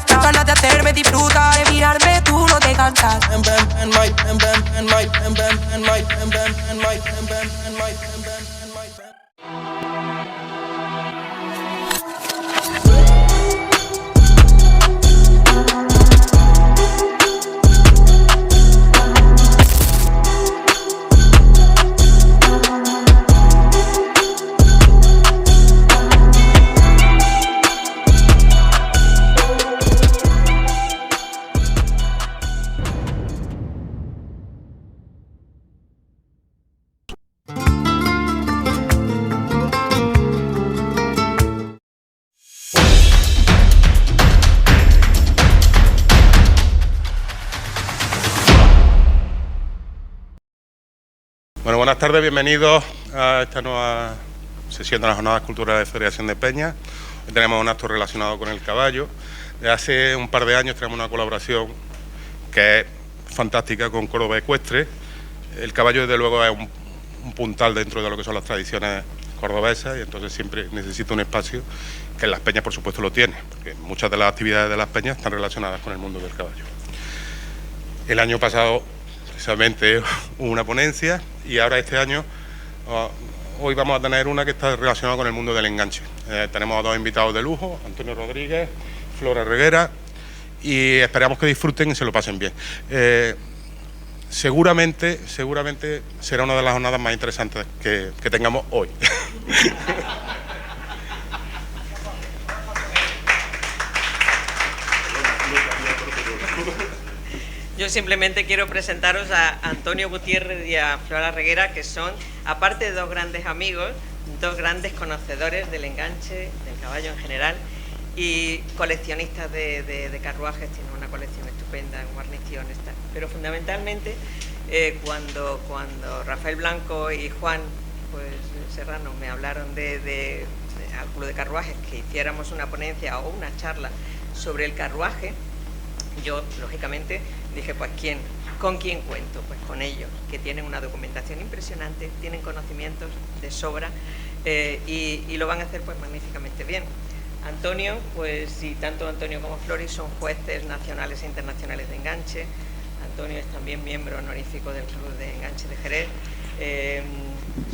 atrás. Ganas de hacerme disfrutar, de mirarme, tú no te cansas. Bueno, buenas tardes, bienvenidos a esta nueva sesión de las Jornadas Culturales de Federación de Peñas. Hoy tenemos un acto relacionado con el caballo. Desde hace un par de años tenemos una colaboración que es fantástica con Córdoba Ecuestre. El caballo, desde luego, es un puntal dentro de lo que son las tradiciones cordobesas y entonces siempre necesita un espacio que en las peñas, por supuesto, lo tiene, porque muchas de las actividades de las peñas están relacionadas con el mundo del caballo. El año pasado, precisamente, hubo una ponencia y ahora este año, hoy vamos a tener una que está relacionada con el mundo del enganche. Tenemos a dos invitados de lujo, Antonio Rodríguez, Flora Reguera, y esperamos que disfruten y se lo pasen bien. Seguramente será una de las jornadas más interesantes que tengamos hoy. Yo simplemente quiero presentaros a Antonio Gutiérrez y a Flora Reguera, que son, aparte de dos grandes amigos, dos grandes conocedores del enganche, del caballo en general, y coleccionistas de carruajes. Tienen una colección estupenda en guarniciones, tal. Pero fundamentalmente, cuando Rafael Blanco y Juan Serrano me hablaron de al Club de Carruajes que hiciéramos una ponencia o una charla sobre el carruaje, yo, lógicamente, dije, pues ¿con quién cuento? Pues con ellos, que tienen una documentación impresionante, tienen conocimientos de sobra y lo van a hacer pues magníficamente bien. Antonio, pues y tanto Antonio como Flori son jueces nacionales e internacionales de enganche. Antonio es también miembro honorífico del Club de Enganche de Jerez.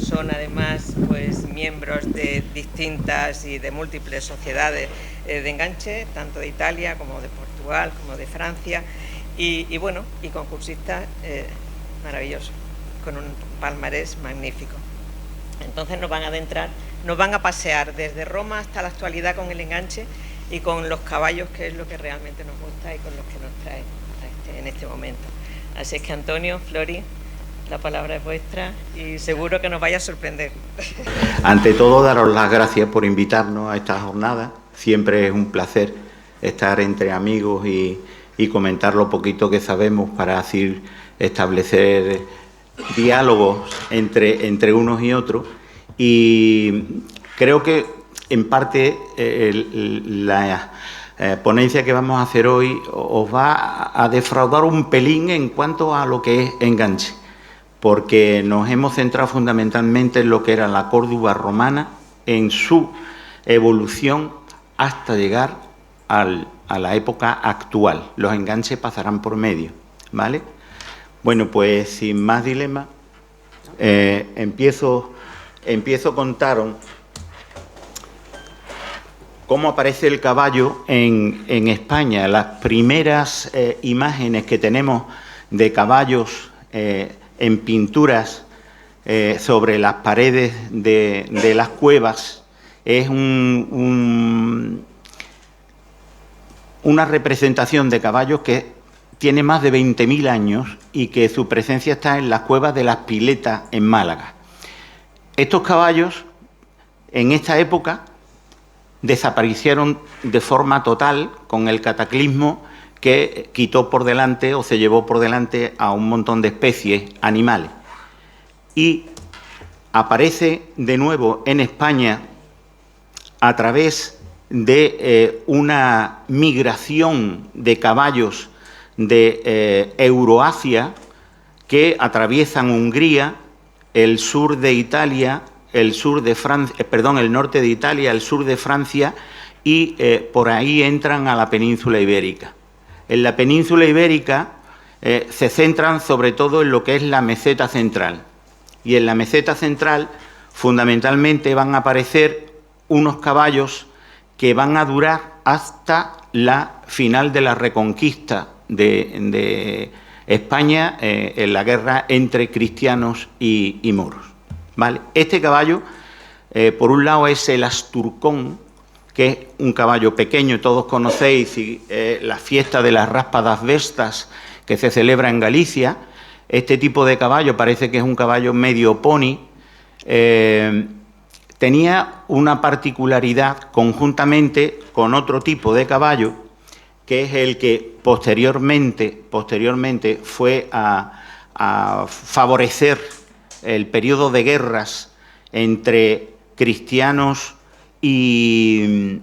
Son además pues miembros de distintas y de múltiples sociedades de enganche, tanto de Italia como de Portugal, como de Francia, y bueno, y concursistas maravillosos, con un palmarés magnífico. Entonces nos van a adentrar, nos van a pasear desde Roma hasta la actualidad con el enganche y con los caballos, que es lo que realmente nos gusta y con los que nos trae en este momento. Así es que Antonio, Flori, la palabra es vuestra y seguro que nos vaya a sorprender. Ante todo, daros las gracias por invitarnos a esta jornada. Siempre es un placer estar entre amigos y comentar lo poquito que sabemos para así establecer diálogos entre unos y otros. Y creo que, en parte, la ponencia que vamos a hacer hoy os va a defraudar un pelín en cuanto a lo que es enganche, porque nos hemos centrado fundamentalmente en lo que era la Córdoba romana, en su evolución hasta llegar a la época actual. Los enganches pasarán por medio, ¿vale? Bueno, pues sin más dilema, empiezo a contaros cómo aparece el caballo en España. Las primeras imágenes que tenemos de caballos en pinturas sobre las paredes de las cuevas es una representación de caballos que tiene más de 20.000 años y que su presencia está en las cuevas de las Piletas en Málaga. Estos caballos, en esta época, desaparecieron de forma total con el cataclismo que quitó por delante o se llevó por delante a un montón de especies animales. Y aparece de nuevo en España a través de una migración de caballos de Euroasia que atraviesan Hungría, el sur de Italia, el norte de Italia, el sur de Francia y por ahí entran a la península ibérica. En la península ibérica se centran sobre todo en lo que es la meseta central, y en la meseta central fundamentalmente van a aparecer unos caballos que van a durar hasta la final de la reconquista de España en la guerra entre cristianos y moros, ¿vale? Este caballo, por un lado, es el Asturcón, que es un caballo pequeño, todos conocéis la fiesta de las Rápadas Vestas que se celebra en Galicia. Este tipo de caballo parece que es un caballo medio pony. Tenía una particularidad conjuntamente con otro tipo de caballo, que es el que posteriormente fue a favorecer el periodo de guerras entre cristianos y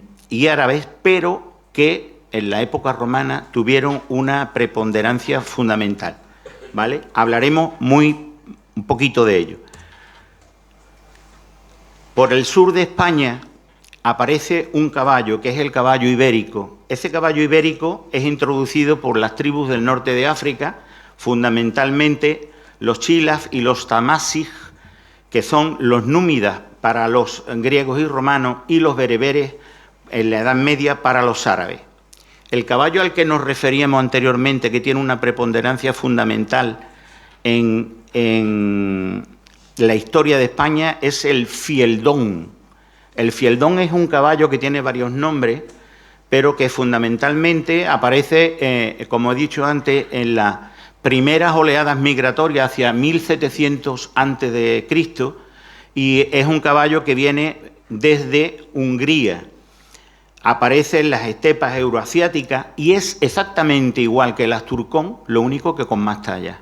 árabes, pero que en la época romana tuvieron una preponderancia fundamental, ¿vale? Hablaremos un poquito de ello. Por el sur de España aparece un caballo, que es el caballo ibérico. Ese caballo ibérico es introducido por las tribus del norte de África, fundamentalmente los chilaf y los tamasig, que son los númidas para los griegos y romanos, y los bereberes en la Edad Media para los árabes. El caballo al que nos referíamos anteriormente, que tiene una preponderancia fundamental en la historia de España, es el fieldón. El fieldón es un caballo que tiene varios nombres, pero que fundamentalmente aparece, como he dicho antes, en las primeras oleadas migratorias hacia 1700 a.C., y es un caballo que viene desde Hungría. Aparece en las estepas euroasiáticas y es exactamente igual que el Asturcón, lo único que con más talla,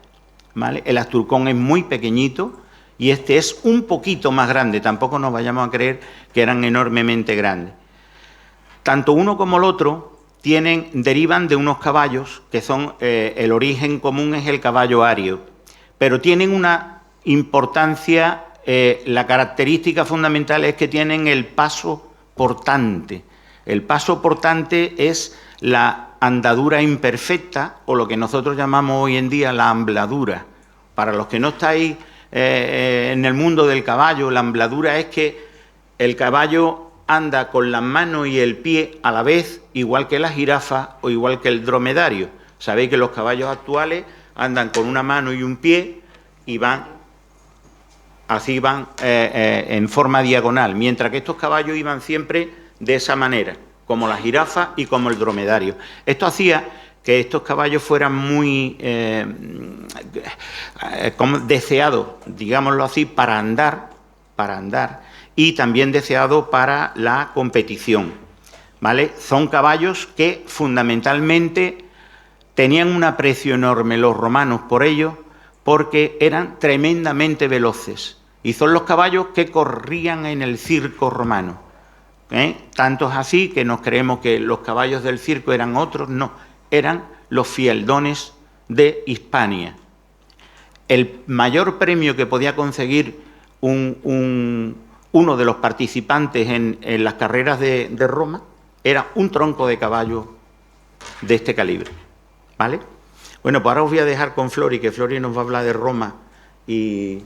¿vale? El Asturcón es muy pequeñito y este es un poquito más grande, tampoco nos vayamos a creer que eran enormemente grandes. Tanto uno como el otro derivan de unos caballos que son, el origen común es el caballo ario, pero tienen una importancia, la característica fundamental es que tienen el paso portante. El paso portante es la andadura imperfecta, o lo que nosotros llamamos hoy en día la ambladura. Para los que no estáis en el mundo del caballo, la ambladura es que el caballo anda con las manos y el pie a la vez, igual que la jirafa o igual que el dromedario. Sabéis que los caballos actuales andan con una mano y un pie y van en forma diagonal, mientras que estos caballos iban siempre de esa manera, como la jirafa y como el dromedario. Esto hacía que estos caballos fueran muy deseados, digámoslo así, para andar, y también deseados para la competición, ¿vale? Son caballos que fundamentalmente tenían un aprecio enorme los romanos por ellos, porque eran tremendamente veloces, y son los caballos que corrían en el circo romano. Tanto es así que nos creemos que los caballos del circo eran otros, no, eran los fieldones de Hispania. El mayor premio que podía conseguir uno de los participantes en las carreras de Roma era un tronco de caballo de este calibre, ¿vale? Bueno, pues ahora os voy a dejar con Flori, que Flori nos va a hablar de Roma y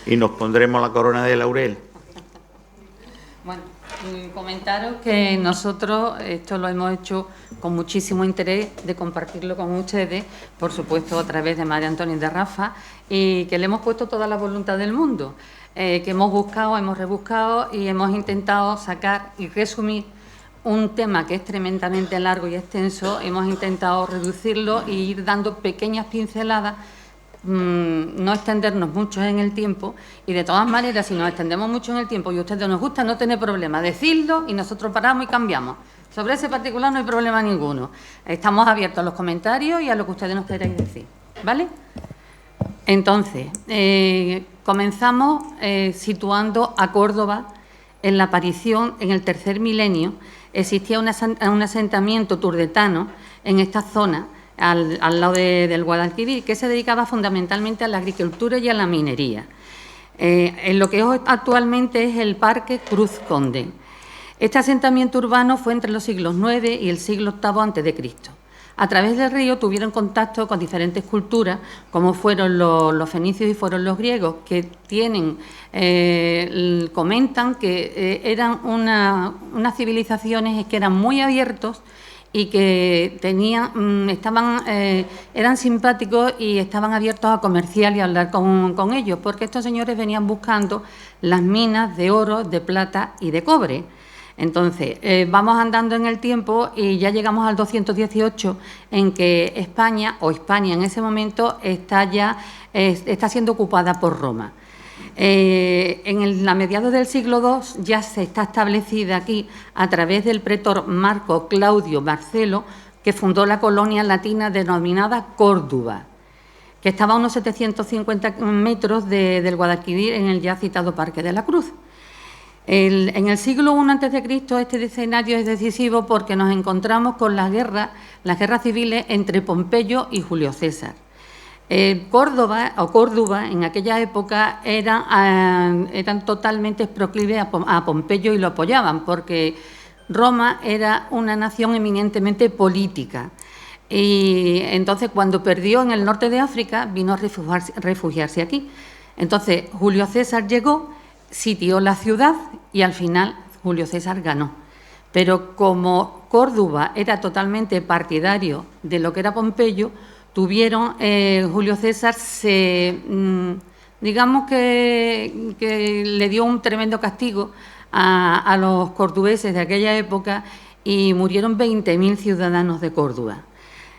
nos pondremos la corona de laurel. Bueno, comentaros que nosotros esto lo hemos hecho con muchísimo interés de compartirlo con ustedes, por supuesto a través de María Antonia y de Rafa, y que le hemos puesto toda la voluntad del mundo, que hemos buscado, hemos rebuscado y hemos intentado sacar y resumir un tema que es tremendamente largo y extenso. Hemos intentado reducirlo e ir dando pequeñas pinceladas, no extendernos mucho en el tiempo, y de todas maneras, si nos extendemos mucho en el tiempo y a ustedes nos gusta, no tener problema, decirlo y nosotros paramos y cambiamos. Sobre ese particular no hay problema ninguno. Estamos abiertos a los comentarios y a lo que ustedes nos queráis decir, ¿vale? Entonces, comenzamos situando a Córdoba en la aparición en el tercer milenio. Existía un asentamiento turdetano en esta zona, al lado del Guadalquivir, que se dedicaba fundamentalmente a la agricultura y a la minería. En lo que hoy actualmente es el Parque Cruz Conde. Este asentamiento urbano fue entre los siglos IX y el siglo VIII a.C. A través del río tuvieron contacto con diferentes culturas, como fueron los fenicios y fueron los griegos, que comentan que eran unas civilizaciones que eran muy abiertos y que eran simpáticos y estaban abiertos a comerciar y a hablar con ellos, porque estos señores venían buscando las minas de oro, de plata y de cobre. Entonces, vamos andando en el tiempo y ya llegamos al 218, en que España en ese momento está siendo ocupada por Roma. A mediados del siglo II ya se está establecida aquí, a través del pretor Marco Claudio Marcelo, que fundó la colonia latina denominada Córdoba, que estaba a unos 750 metros del Guadalquivir, en el ya citado Parque de la Cruz. En el siglo I a.C. este escenario es decisivo porque nos encontramos con las guerras civiles entre Pompeyo y Julio César. Córdoba en aquella época eran totalmente proclives a Pompeyo y lo apoyaban, porque Roma era una nación eminentemente política. Y entonces, cuando perdió en el norte de África, vino a refugiarse aquí. Entonces, Julio César llegó, sitió la ciudad y al final Julio César ganó. Pero como Córdoba era totalmente partidario de lo que era Pompeyo, Julio César digamos que le dio un tremendo castigo a los cordobeses de aquella época y murieron 20.000 ciudadanos de Córdoba.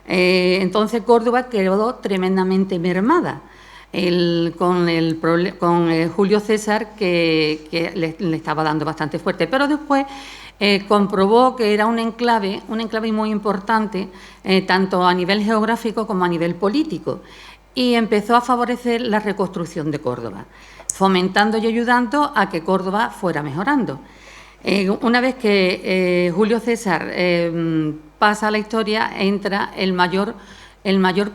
Entonces Córdoba quedó tremendamente mermada con Julio César, que le estaba dando bastante fuerte, pero después comprobó que era un enclave muy importante, tanto a nivel geográfico como a nivel político, y empezó a favorecer la reconstrucción de Córdoba, fomentando y ayudando a que Córdoba fuera mejorando. Una vez que Julio César pasa a la historia, entra el mayor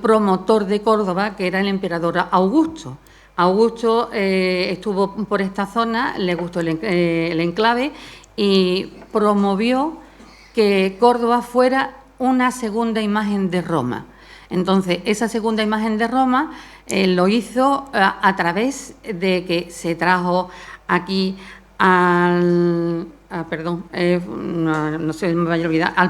promotor de Córdoba, que era el emperador Augusto. Augusto estuvo por esta zona, le gustó el enclave y promovió que Córdoba fuera una segunda imagen de Roma. Entonces, esa segunda imagen de Roma lo hizo a través de que se trajo aquí al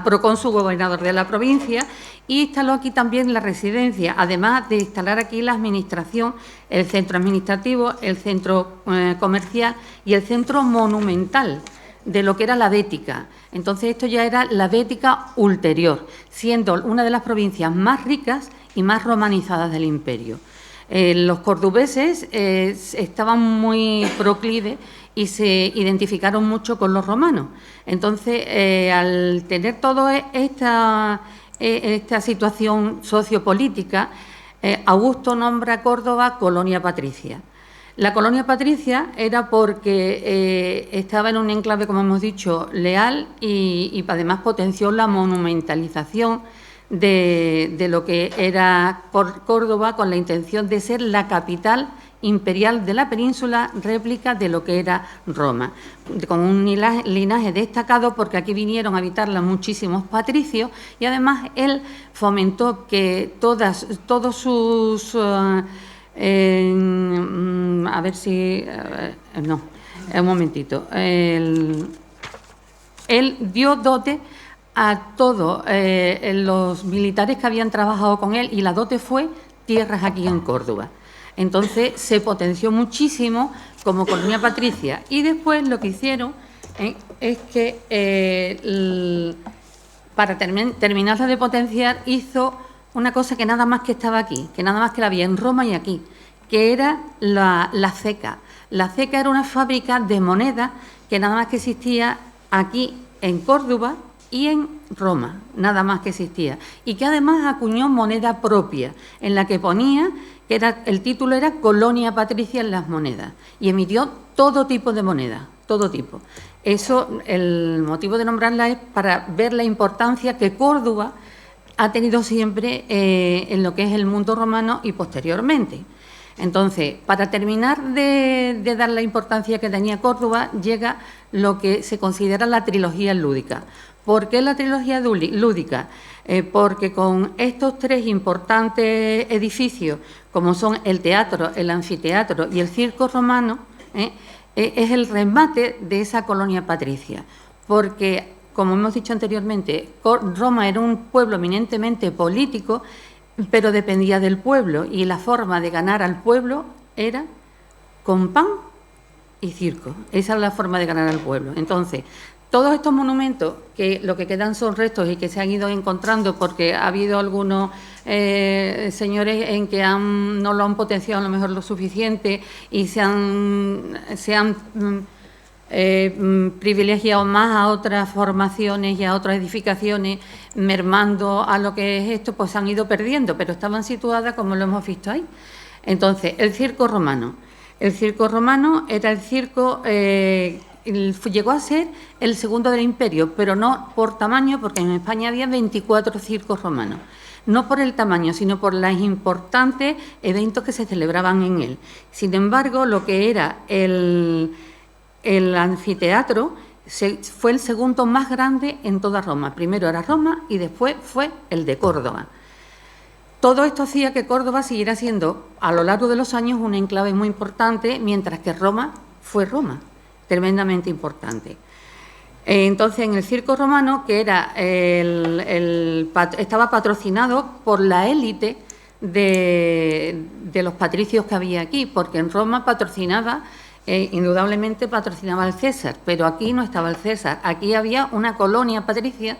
procónsul gobernador de la provincia, y instaló aquí también la residencia, además de instalar aquí la administración, el centro administrativo, el centro comercial y el centro monumental de lo que era la Bética. Entonces, esto ya era la Bética ulterior, siendo una de las provincias más ricas y más romanizadas del imperio. Los cordobeses estaban muy proclives y se identificaron mucho con los romanos. Entonces, al tener toda esta situación sociopolítica, Augusto nombra a Córdoba colonia patricia. La colonia patricia era porque estaba en un enclave, como hemos dicho, leal y además potenció la monumentalización de lo que era Córdoba, con la intención de ser la capital imperial de la península, réplica de lo que era Roma, con un linaje destacado, porque aquí vinieron a habitarla muchísimos patricios, y además él fomentó que todos sus... Él dio dote a todos los militares que habían trabajado con él, y la dote fue tierras aquí en Córdoba. Entonces se potenció muchísimo como colonia patricia, y después lo que hicieron es que para terminarla de potenciar, hizo una cosa que nada más que estaba aquí, que nada más que la había en Roma y aquí, que era la ceca. La ceca era una fábrica de moneda que nada más que existía aquí en Córdoba y en Roma, nada más que existía, y que además acuñó moneda propia, en la que ponía que el título era Colonia Patricia en las monedas, y emitió todo tipo de moneda, todo tipo. Eso, el motivo de nombrarla es para ver la importancia que Córdoba ha tenido siempre en lo que es el mundo romano y posteriormente. Entonces, para terminar de dar la importancia que tenía Córdoba, llega lo que se considera la trilogía lúdica. ¿Por qué la trilogía lúdica? Porque con estos tres importantes edificios, como son el teatro, el anfiteatro y el circo romano, es el remate de esa colonia patricia. Porque, como hemos dicho anteriormente, Roma era un pueblo eminentemente político, pero dependía del pueblo, y la forma de ganar al pueblo era con pan y circo. Esa es la forma de ganar al pueblo. Entonces, todos estos monumentos, que lo que quedan son restos y que se han ido encontrando porque ha habido algunos señores en que no lo han potenciado a lo mejor lo suficiente y se han privilegiado más a otras formaciones y a otras edificaciones, mermando a lo que es esto, pues se han ido perdiendo, pero estaban situadas como lo hemos visto ahí. Entonces, el circo romano. El circo romano era el circo, llegó a ser el segundo del imperio, pero no por tamaño, porque en España había 24 circos romanos. No por el tamaño, sino por los importantes eventos que se celebraban en él. Sin embargo, lo que era el anfiteatro fue el segundo más grande en toda Roma. Primero era Roma y después fue el de Córdoba. Todo esto hacía que Córdoba siguiera siendo, a lo largo de los años, un enclave muy importante, mientras que Roma fue Roma, tremendamente importante. Entonces, en el circo romano, que era estaba patrocinado por la élite de los patricios que había aquí, porque en Roma indudablemente patrocinaba al César, pero aquí no estaba el César, aquí había una colonia patricia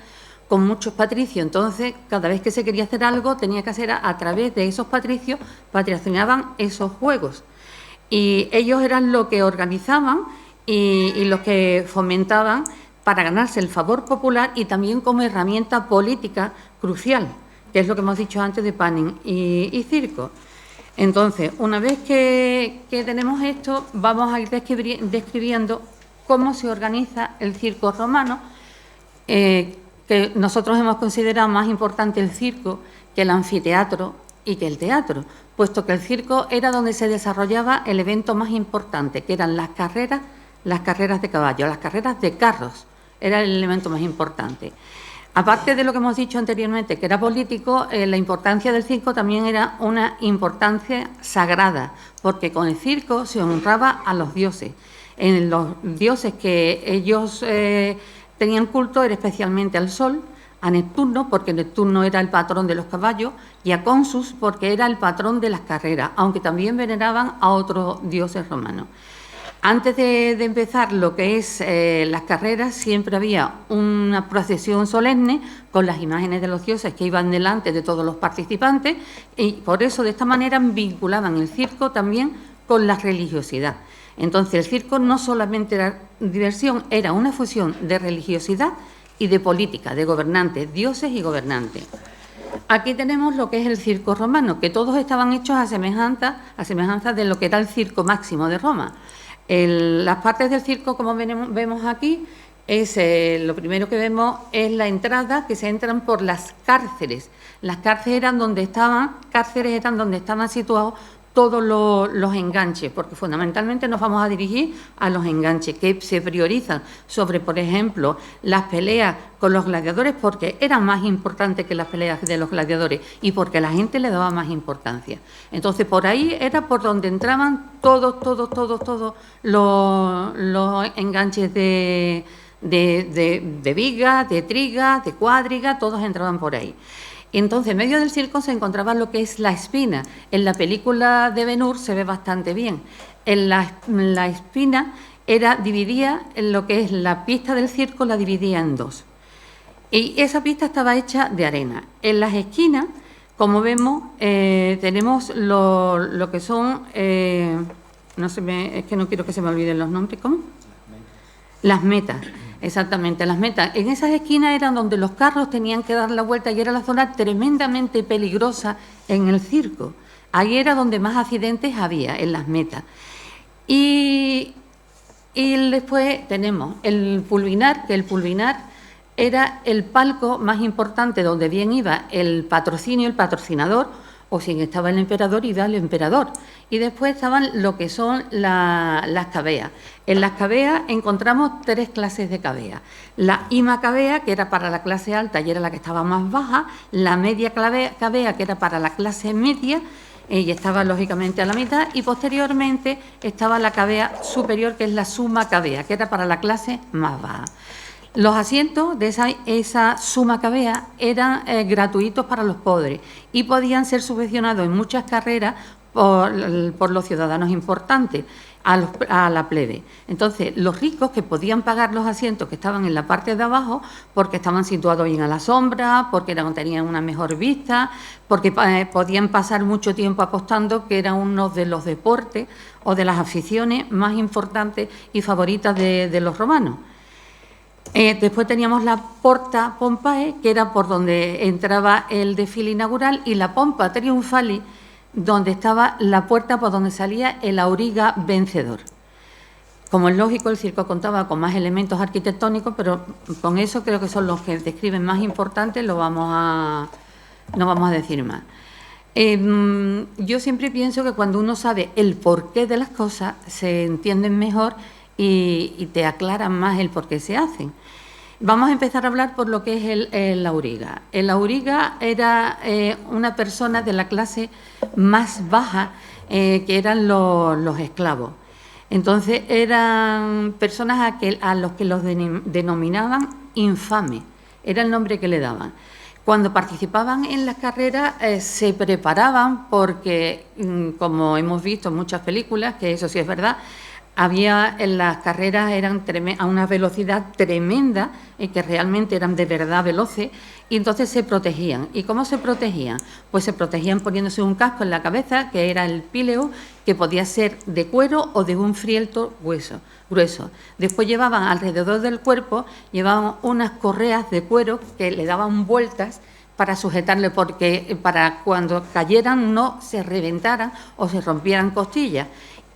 con muchos patricios. Entonces, cada vez que se quería hacer algo, tenía que hacer a través de esos patricios, patrocinaban esos juegos. Y ellos eran los que organizaban y los que fomentaban para ganarse el favor popular y también como herramienta política crucial, que es lo que hemos dicho antes de panning y circo. Entonces, una vez que tenemos esto, vamos a ir describiendo cómo se organiza el circo romano, que nosotros hemos considerado más importante el circo que el anfiteatro y que el teatro, puesto que el circo era donde se desarrollaba el evento más importante, que eran las carreras de caballo, las carreras de carros, era el elemento más importante. Aparte de lo que hemos dicho anteriormente, que era político, la importancia del circo también era una importancia sagrada, porque con el circo se honraba a los dioses. En los dioses que ellos tenían culto era especialmente al Sol, a Neptuno, porque Neptuno era el patrón de los caballos, y a Consus, porque era el patrón de las carreras, aunque también veneraban a otros dioses romanos. Antes de empezar lo que es las carreras, siempre había una procesión solemne con las imágenes de los dioses que iban delante de todos los participantes, y por eso de esta manera vinculaban el circo también con la religiosidad. Entonces el circo no solamente era diversión, era una fusión de religiosidad y de política, de gobernantes, dioses y gobernantes. Aquí tenemos lo que es el circo romano, que todos estaban hechos a semejanza de lo que era el circo máximo de Roma. Las partes del circo, como vemos aquí, lo primero que vemos es la entrada, que se entran por las cárceles. Las cárceles eran donde estaban situados todos los enganches, porque fundamentalmente nos vamos a dirigir a los enganches, que se priorizan sobre, por ejemplo, las peleas con los gladiadores, porque eran más importantes que las peleas de los gladiadores y porque la gente le daba más importancia. Entonces, por ahí era por donde entraban todos los enganches de viga, de triga, de cuadriga, todos entraban por ahí. Entonces, en medio del circo se encontraba lo que es la espina. En la película de Ben-Hur se ve bastante bien. En la espina dividía en lo que es la pista del circo, la dividía en dos. Y esa pista estaba hecha de arena. En las esquinas, como vemos, tenemos lo que son, es que no quiero que se me olviden los nombres, ¿cómo? Las metas. Exactamente, las metas. En esas esquinas eran donde los carros tenían que dar la vuelta y era la zona tremendamente peligrosa en el circo. Ahí era donde más accidentes había, en las metas. Y después tenemos el pulvinar, que el pulvinar era el palco más importante donde bien iba el patrocinio, el patrocinador, o si estaba el emperador, iba el emperador. Y después estaban lo que son las cabeas. En las cabeas encontramos 3 clases de cabeas. La imacabea, que era para la clase alta y era la que estaba más baja, la media cabea, que era para la clase media, y estaba lógicamente a la mitad, y posteriormente estaba la cabea superior, que es la suma cabea, que era para la clase más baja. Los asientos de esa suma cabea eran gratuitos para los pobres y podían ser subvencionados en muchas carreras por los ciudadanos importantes, a la plebe. Entonces, los ricos que podían pagar los asientos que estaban en la parte de abajo, porque estaban situados bien a la sombra, porque tenían una mejor vista, porque podían pasar mucho tiempo apostando, que era uno de los deportes o de las aficiones más importantes y favoritas de los romanos. Después teníamos la Porta Pompae, que era por donde entraba el desfile inaugural, y la Pompa Triunfali, donde estaba la puerta por donde salía el auriga vencedor. Como es lógico, el circo contaba con más elementos arquitectónicos, pero con eso creo que son los que describen más importantes, no vamos a decir más. Yo siempre pienso que cuando uno sabe el porqué de las cosas, se entienden mejor y te aclaran más el por qué se hacen. Vamos a empezar a hablar por lo que es el auriga. El auriga era una persona de la clase más baja, que eran los esclavos. Entonces eran personas a los que los denominaban infames, era el nombre que le daban. Cuando participaban en las carreras se preparaban porque, como hemos visto en muchas películas, que eso sí es verdad, en las carreras eran a una velocidad tremenda, que realmente eran de verdad veloces, y entonces se protegían. ¿Y cómo se protegían? Pues se protegían poniéndose un casco en la cabeza, que era el píleo, que podía ser de cuero o de un frielto grueso. Después llevaban alrededor del cuerpo, llevaban unas correas de cuero que le daban vueltas para sujetarle, porque para cuando cayeran no se reventaran o se rompieran costillas.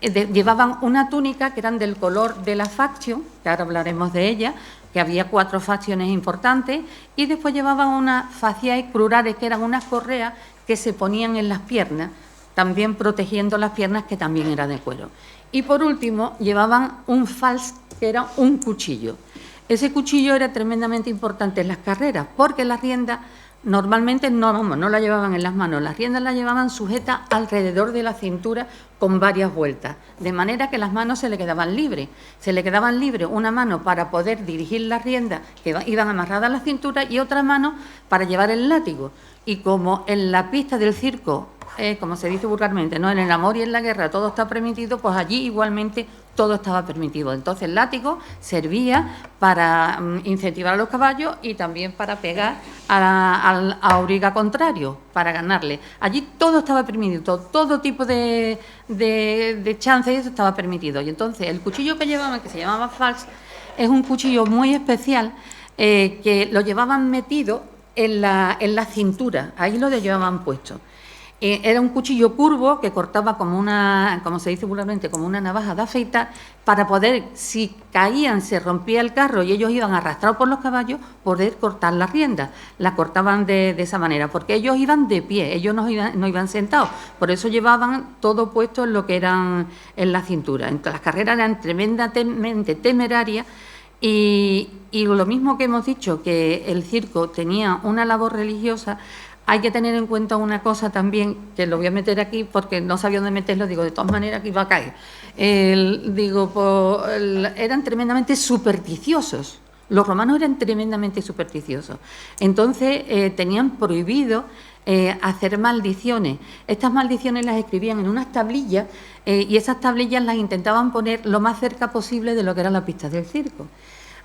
Llevaban una túnica que eran del color de la faction, que ahora hablaremos de ella, que había 4 facciones importantes, y después llevaban unas faciae crurares, que eran unas correas que se ponían en las piernas, también protegiendo las piernas, que también eran de cuero. Y por último llevaban un fals, que era un cuchillo. Ese cuchillo era tremendamente importante en las carreras, porque las riendas normalmente no la llevaban en las manos, las riendas las llevaban sujetas alrededor de la cintura con varias vueltas, de manera que las manos se le quedaban libres. Se le quedaban libres una mano para poder dirigir las riendas que iban amarradas a la cintura y otra mano para llevar el látigo. Y como en la pista del circo, como se dice vulgarmente, ¿no?, en el amor y en la guerra todo está permitido, pues allí igualmente todo estaba permitido. Entonces el látigo servía para incentivar a los caballos y también para pegar al auriga contrario, para ganarle. Allí todo estaba permitido, todo tipo de chances, y eso estaba permitido. Y entonces el cuchillo que llevaban, que se llamaba fals, es un cuchillo muy especial, que lo llevaban metido en la cintura, ahí lo llevaban puesto. Era un cuchillo curvo que cortaba como se dice vulgarmente, como una navaja de afeitar, para poder, si caían, se rompía el carro y ellos iban arrastrados por los caballos, poder cortar las riendas. Las cortaban de esa manera, porque ellos iban de pie, ellos no iban sentados, por eso llevaban todo puesto en lo que eran en la cintura. Entonces, las carreras eran tremendamente temerarias. Y lo mismo que hemos dicho, que el circo tenía una labor religiosa, hay que tener en cuenta una cosa también, que lo voy a meter aquí porque no sabía dónde meterlo, digo, de todas maneras que iba a caer. Eran tremendamente supersticiosos. Los romanos eran tremendamente supersticiosos. Entonces tenían prohibido hacer maldiciones. Estas maldiciones las escribían en unas tablillas y esas tablillas las intentaban poner lo más cerca posible de lo que era la pista del circo.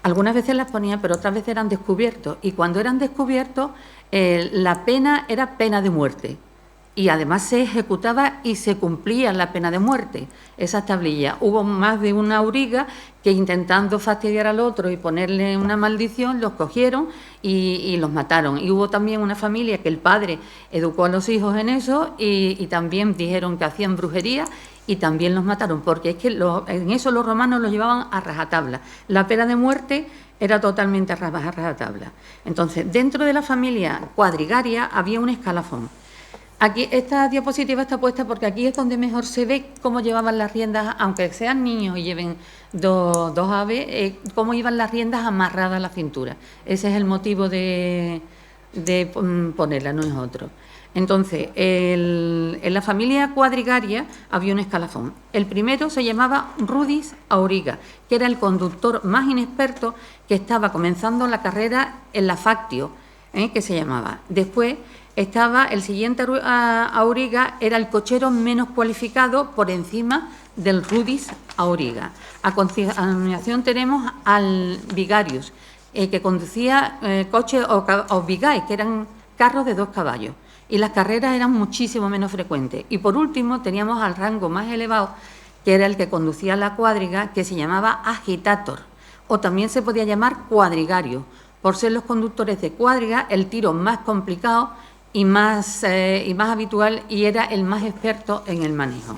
Algunas veces las ponían, pero otras veces eran descubiertos. Y cuando eran descubiertos, la pena era pena de muerte. Y además se ejecutaba y se cumplía la pena de muerte, esas tablillas. Hubo más de una auriga que, intentando fastidiar al otro y ponerle una maldición, los cogieron y los mataron. Y hubo también una familia que el padre educó a los hijos en eso y también dijeron que hacían brujería y también los mataron, porque es que en eso los romanos lo llevaban a rajatabla. La pena de muerte era totalmente a rajatabla. Entonces, dentro de la familia cuadrigaria había un escalafón. Aquí esta diapositiva está puesta porque aquí es donde mejor se ve cómo llevaban las riendas, aunque sean niños y lleven dos aves, cómo iban las riendas amarradas a la cintura. Ese es el motivo de ponerla, no es otro. Entonces, en la familia cuadrigaria había un escalafón. El primero se llamaba Rudis Auriga, que era el conductor más inexperto que estaba comenzando la carrera en la Factio, que se llamaba. Después estaba el siguiente Auriga, era el cochero menos cualificado por encima del Rudis Auriga. A continuación tenemos al Vigarius, que conducía coches o vigaes, que eran carros de 2 caballos. Y las carreras eran muchísimo menos frecuentes. Y por último teníamos al rango más elevado, que era el que conducía la cuadriga, que se llamaba agitator, o también se podía llamar cuadrigario, por ser los conductores de cuadriga el tiro más complicado y más habitual, y era el más experto en el manejo.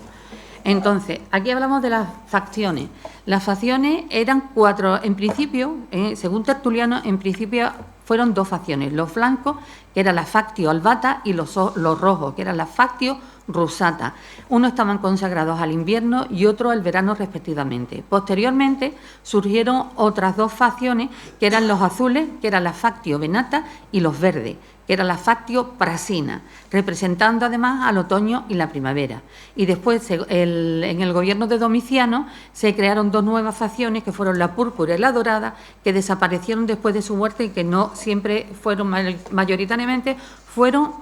Entonces, aquí hablamos de las facciones. Las facciones eran 4, en principio, según Tertuliano, en principio fueron 2 facciones, los blancos, que era la factio albata, y los rojos, que era la factio rusata. Unos estaban consagrados al invierno y otros al verano respectivamente. Posteriormente surgieron otras 2 facciones, que eran los azules, que era la factio venata, y los verdes, que era la factio prasina, representando además al otoño y la primavera. Y después, en el gobierno de Domiciano, se crearon 2 nuevas facciones, que fueron la púrpura y la dorada, que desaparecieron después de su muerte y que no siempre fueron, mayoritariamente, fueron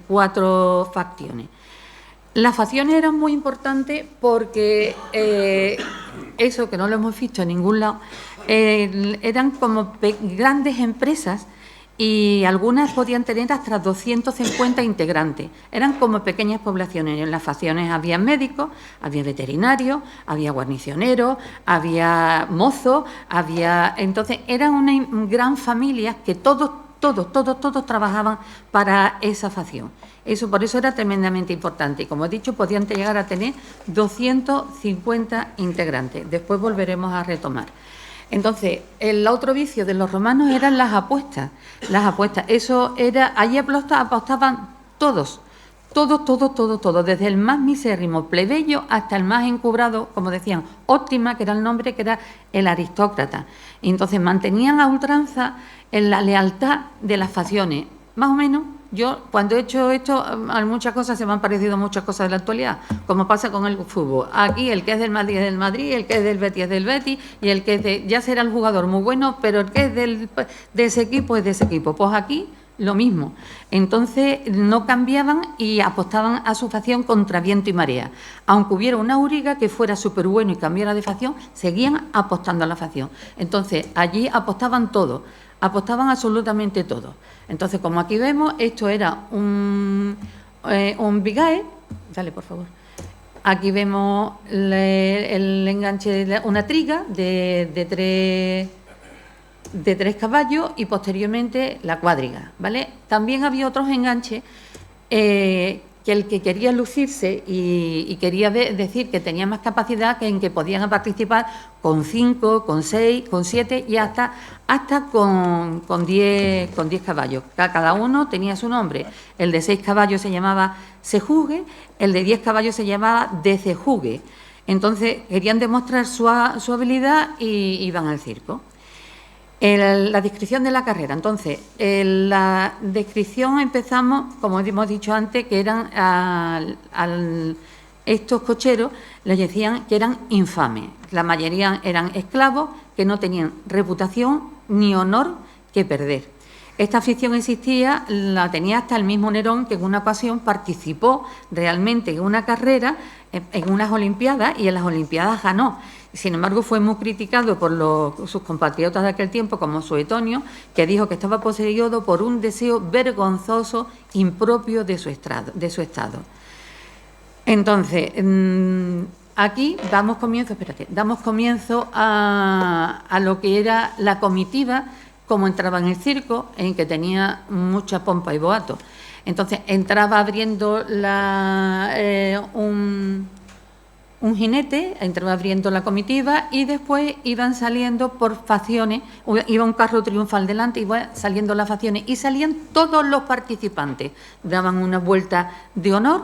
4 facciones. Las facciones eran muy importantes porque eso, que no lo hemos visto en ningún lado, eran como grandes empresas, y algunas podían tener hasta 250 integrantes. Eran como pequeñas poblaciones. En las facciones había médicos, había veterinarios, había guarnicioneros, había mozos, entonces eran una gran familia que todos trabajaban para esa facción. Por eso era tremendamente importante. Y como he dicho, podían llegar a tener 250 integrantes. Después volveremos a retomar. Entonces, el otro vicio de los romanos eran las apuestas. Eso era, allí apostaban todos, desde el más misérrimo plebeyo hasta el más encubrado, como decían, óptima, que era el nombre, que era el aristócrata. Y entonces mantenían a ultranza en la lealtad de las facciones. Más o menos, yo cuando he hecho esto, a muchas cosas se me han parecido muchas cosas de la actualidad, como pasa con el fútbol. Aquí el que es del Madrid es del Madrid, el que es del Betis es del Betis, y el que es ya será el jugador muy bueno, pero el que es de ese equipo es de ese equipo. Pues aquí lo mismo. Entonces no cambiaban y apostaban a su facción contra viento y marea. Aunque hubiera una auriga que fuera súper bueno y cambiara de facción, seguían apostando a la facción. Entonces allí apostaban todo. Apostaban absolutamente todo. Entonces, como aquí vemos, esto era un vigae. Dale, por favor. Aquí vemos el enganche de una triga de 3 caballos y posteriormente la cuadriga, ¿vale? También había otros enganches que el que quería lucirse y quería decir que tenía más capacidad, que en que podían participar con 5, con 6, con 7 y hasta con 10 caballos. Cada uno tenía su nombre. El de 6 caballos se llamaba sejugue, el de 10 caballos se llamaba decejugue. Entonces querían demostrar su habilidad y iban al circo. La descripción de la carrera. Entonces, la descripción empezamos, como hemos dicho antes, que eran estos cocheros, les decían que eran infames. La mayoría eran esclavos que no tenían reputación ni honor que perder. Esta afición existía, la tenía hasta el mismo Nerón, que en una ocasión participó realmente en una carrera, en unas Olimpiadas, y en las Olimpiadas ganó. Sin embargo, fue muy criticado por sus compatriotas de aquel tiempo, como Suetonio, que dijo que estaba poseído por un deseo vergonzoso, impropio de su estado. Entonces, aquí damos comienzo a lo que era la comitiva, como entraba en el circo, en que tenía mucha pompa y boato. Entonces, entraba abriendo un jinete, entraba abriendo la comitiva y después iban saliendo por facciones, iba un carro triunfal delante, iban saliendo las facciones y salían todos los participantes. Daban una vuelta de honor,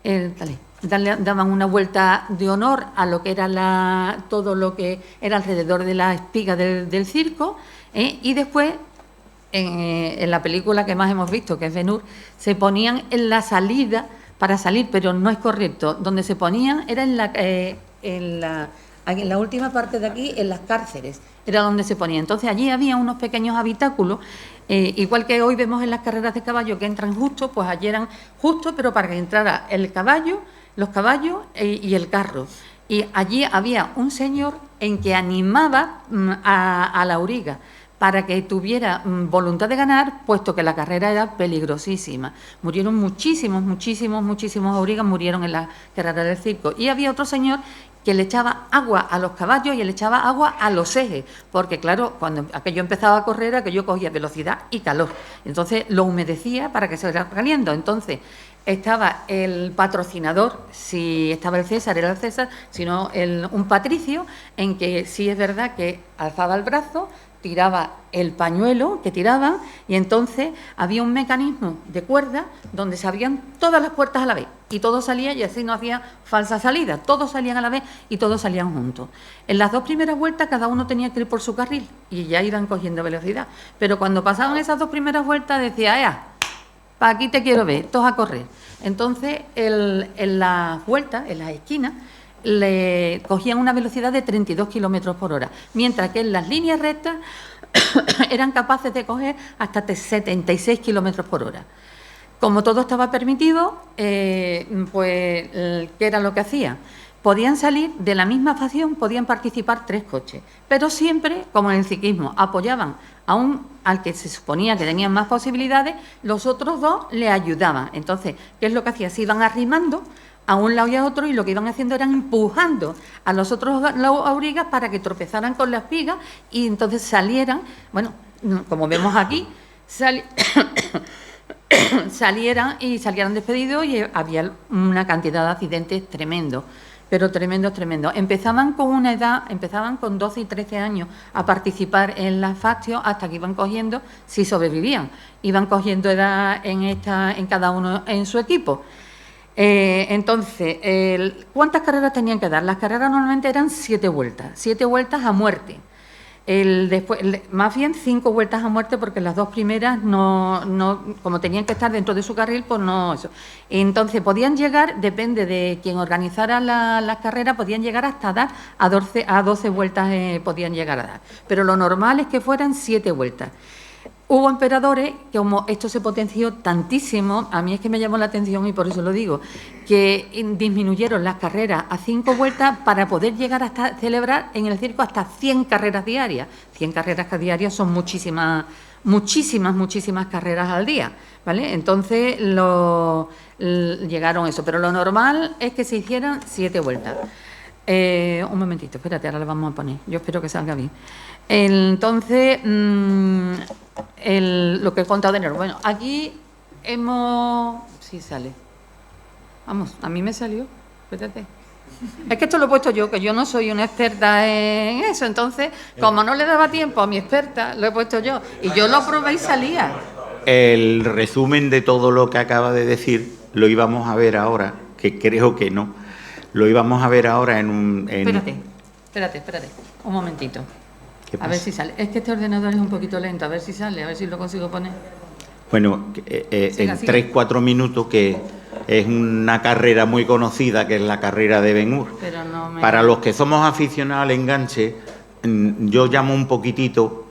daban una vuelta de honor a lo que era todo lo que era alrededor de la espiga del circo, y después, en la película que más hemos visto, que es Ben-Hur, se ponían en la salida para salir, pero no es correcto. Donde se ponían era en la última parte de aquí, en las cárceles, era donde se ponían. Entonces allí había unos pequeños habitáculos, igual que hoy vemos en las carreras de caballo que entran justo, pues allí eran justo, pero para que entrara el caballo, los caballos y el carro. Y allí había un señor en que animaba a la auriga para que tuviera voluntad de ganar, puesto que la carrera era peligrosísima. Murieron muchísimos aurigas, murieron en la carrera del circo. Y había otro señor que le echaba agua a los caballos y le echaba agua a los ejes, porque claro, cuando aquello empezaba a correr, aquello cogía velocidad y calor. Entonces lo humedecía para que se fuera caliendo. Entonces estaba el patrocinador, si estaba el César, era el César, sino un patricio, en que sí es verdad que alzaba el brazo, tiraba el pañuelo que tiraban, y entonces había un mecanismo de cuerda donde se abrían todas las puertas a la vez y todo salía, y así no hacía falsa salida, todos salían a la vez y todos salían juntos. En las 2 primeras vueltas cada uno tenía que ir por su carril y ya iban cogiendo velocidad, pero cuando pasaban esas 2 primeras vueltas decía, para aquí te quiero ver, todos a correr. Entonces en las vueltas, en las esquinas, le cogían una velocidad de 32 kilómetros por hora, mientras que en las líneas rectas eran capaces de coger hasta 76 kilómetros por hora. Como todo estaba permitido, pues, ¿qué era lo que hacían? Podían salir de la misma facción, podían participar 3 coches, pero siempre, como en el ciclismo, apoyaban al que se suponía que tenían más posibilidades, los otros 2 le ayudaban. Entonces, ¿qué es lo que hacían? Se iban arrimando a un lado y a otro, y lo que iban haciendo eran empujando a los otros aurigas para que tropezaran con la espiga y entonces salieran, bueno, como vemos aquí, salieran despedidos, y había una cantidad de accidentes tremendos, pero tremendos. Empezaban con una edad, empezaban con 12 y 13 años a participar en las factios, hasta que iban cogiendo, si sobrevivían, iban cogiendo edad en cada uno en su equipo. Entonces, ¿cuántas carreras tenían que dar? Las carreras normalmente eran 7 vueltas a muerte. Después, más bien 5 vueltas a muerte, porque las 2 primeras como tenían que estar dentro de su carril, pues no eso. Entonces podían llegar, depende de quien organizara las carreras, podían llegar hasta dar a 12 vueltas, podían llegar a dar. Pero lo normal es que fueran 7 vueltas. Hubo emperadores que, como esto se potenció tantísimo, a mí es que me llamó la atención y por eso lo digo, que disminuyeron las carreras a 5 vueltas para poder llegar hasta celebrar en el circo hasta 100 carreras diarias. 100 carreras diarias son muchísimas carreras al día, ¿vale? Entonces llegaron eso, pero lo normal es que se hicieran 7 vueltas. Un momentito, espérate, ahora le vamos a poner. Yo espero que salga bien. Entonces, lo que he contado de enero. Bueno, aquí hemos... Sí sale. Vamos, a mí me salió. Espérate. Es que esto lo he puesto yo, que yo no soy una experta en eso. Entonces, como no le daba tiempo a mi experta, lo he puesto yo. Y yo lo probé y salía. El resumen de todo lo que acaba de decir lo íbamos a ver ahora, que creo que no. Lo íbamos a ver ahora en un... Espérate. Un momentito. A ver si sale. Es que este ordenador es un poquito lento. A ver si sale, a ver si lo consigo poner. Bueno, en 3-4 minutos, que es una carrera muy conocida, que es la carrera de Ben-Hur. Para los que somos aficionados al enganche, yo llamo un poquitito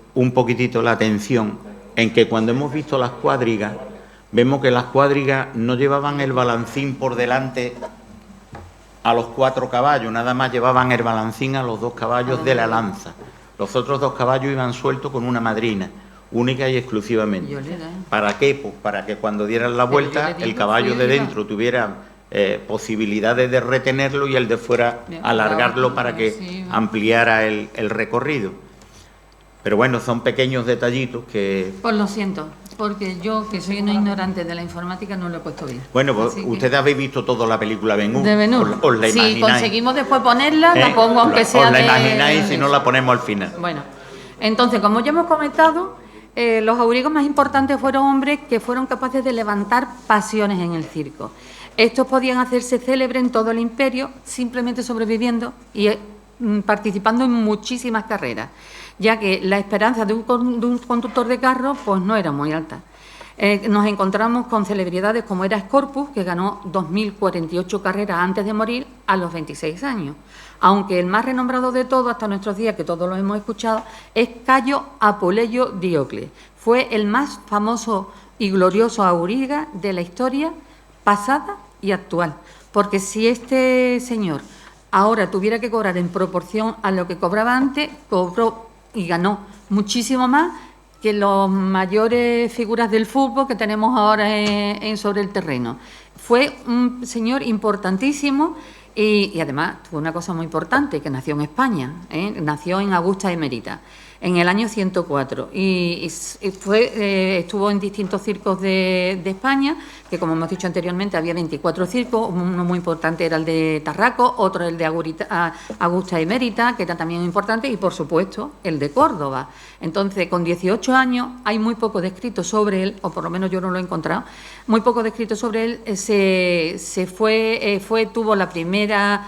la atención en que cuando hemos visto las cuadrigas, vemos que las cuadrigas no llevaban el balancín por delante a los 4 caballos, nada más llevaban el balancín a los 2 caballos de la lanza. Los otros 2 caballos iban sueltos con una madrina, única y exclusivamente. ¿Para qué? Pues para que cuando dieran la vuelta, el caballo de dentro tuviera posibilidades de retenerlo y el de fuera alargarlo para que ampliara el recorrido. Pero bueno, son pequeños detallitos que... Pues lo siento, porque yo, que soy una ignorante de la informática, no lo he puesto bien. Bueno, pues Así que- ustedes habéis visto toda la película Ben-Hur. De Ben-Hur. Os la Si imagináis. conseguimos después ponerla, la pongo aunque sea Os la de... imagináis si no la ponemos al final. Bueno, entonces, como ya hemos comentado, los aurigos más importantes fueron hombres que fueron capaces de levantar pasiones en el circo. Estos podían hacerse célebres en todo el imperio, simplemente sobreviviendo y participando en muchísimas carreras, ya que la esperanza de un conductor de carro pues no era muy alta. Nos encontramos con celebridades como era Scorpus, que ganó 2.048 carreras antes de morir a los 26 años. Aunque el más renombrado de todos, hasta nuestros días, que todos lo hemos escuchado, es Cayo Apuleyo Diocles. Fue el más famoso y glorioso auriga de la historia pasada y actual. Porque si este señor ahora tuviera que cobrar en proporción a lo que cobraba antes, cobró y ganó muchísimo más que las mayores figuras del fútbol que tenemos ahora sobre el terreno. Fue un señor importantísimo y además tuvo una cosa muy importante, que nació en España, nació en Augusta Emerita, en el año 104 y estuvo en distintos circos de España, que como hemos dicho anteriormente había 24 circos, uno muy importante era el de Tarraco, otro el de Augusta Emérita, que era también importante, y por supuesto el de Córdoba. Entonces, con 18 años hay muy poco descrito sobre él, o por lo menos yo no lo he encontrado, muy poco descrito sobre él. Tuvo la primera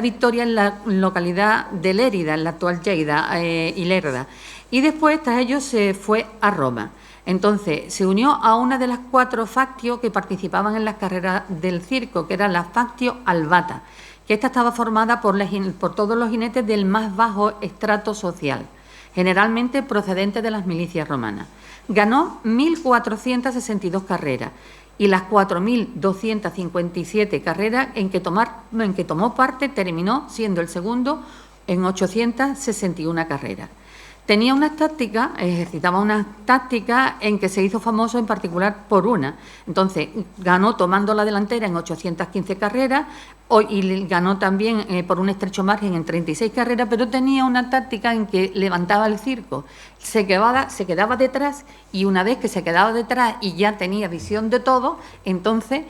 victoria en la localidad de Lérida, en la actual Lleida y Lerda, y después tras ello se fue a Roma. Entonces se unió a una de las 4 factios que participaban en las carreras del circo, que era la factio albata, que esta estaba formada por todos los jinetes del más bajo estrato social, generalmente procedentes de las milicias romanas. Ganó 1.462 carreras y las 4.257 carreras en que tomó parte terminó siendo el segundo en 861 carreras. Tenía unas tácticas, ejercitaba unas tácticas en que se hizo famoso en particular por una. Entonces, ganó tomando la delantera en 815 carreras y ganó también por un estrecho margen en 36 carreras, pero tenía una táctica en que levantaba el circo. Se quedaba detrás y una vez que se quedaba detrás y ya tenía visión de todo, entonces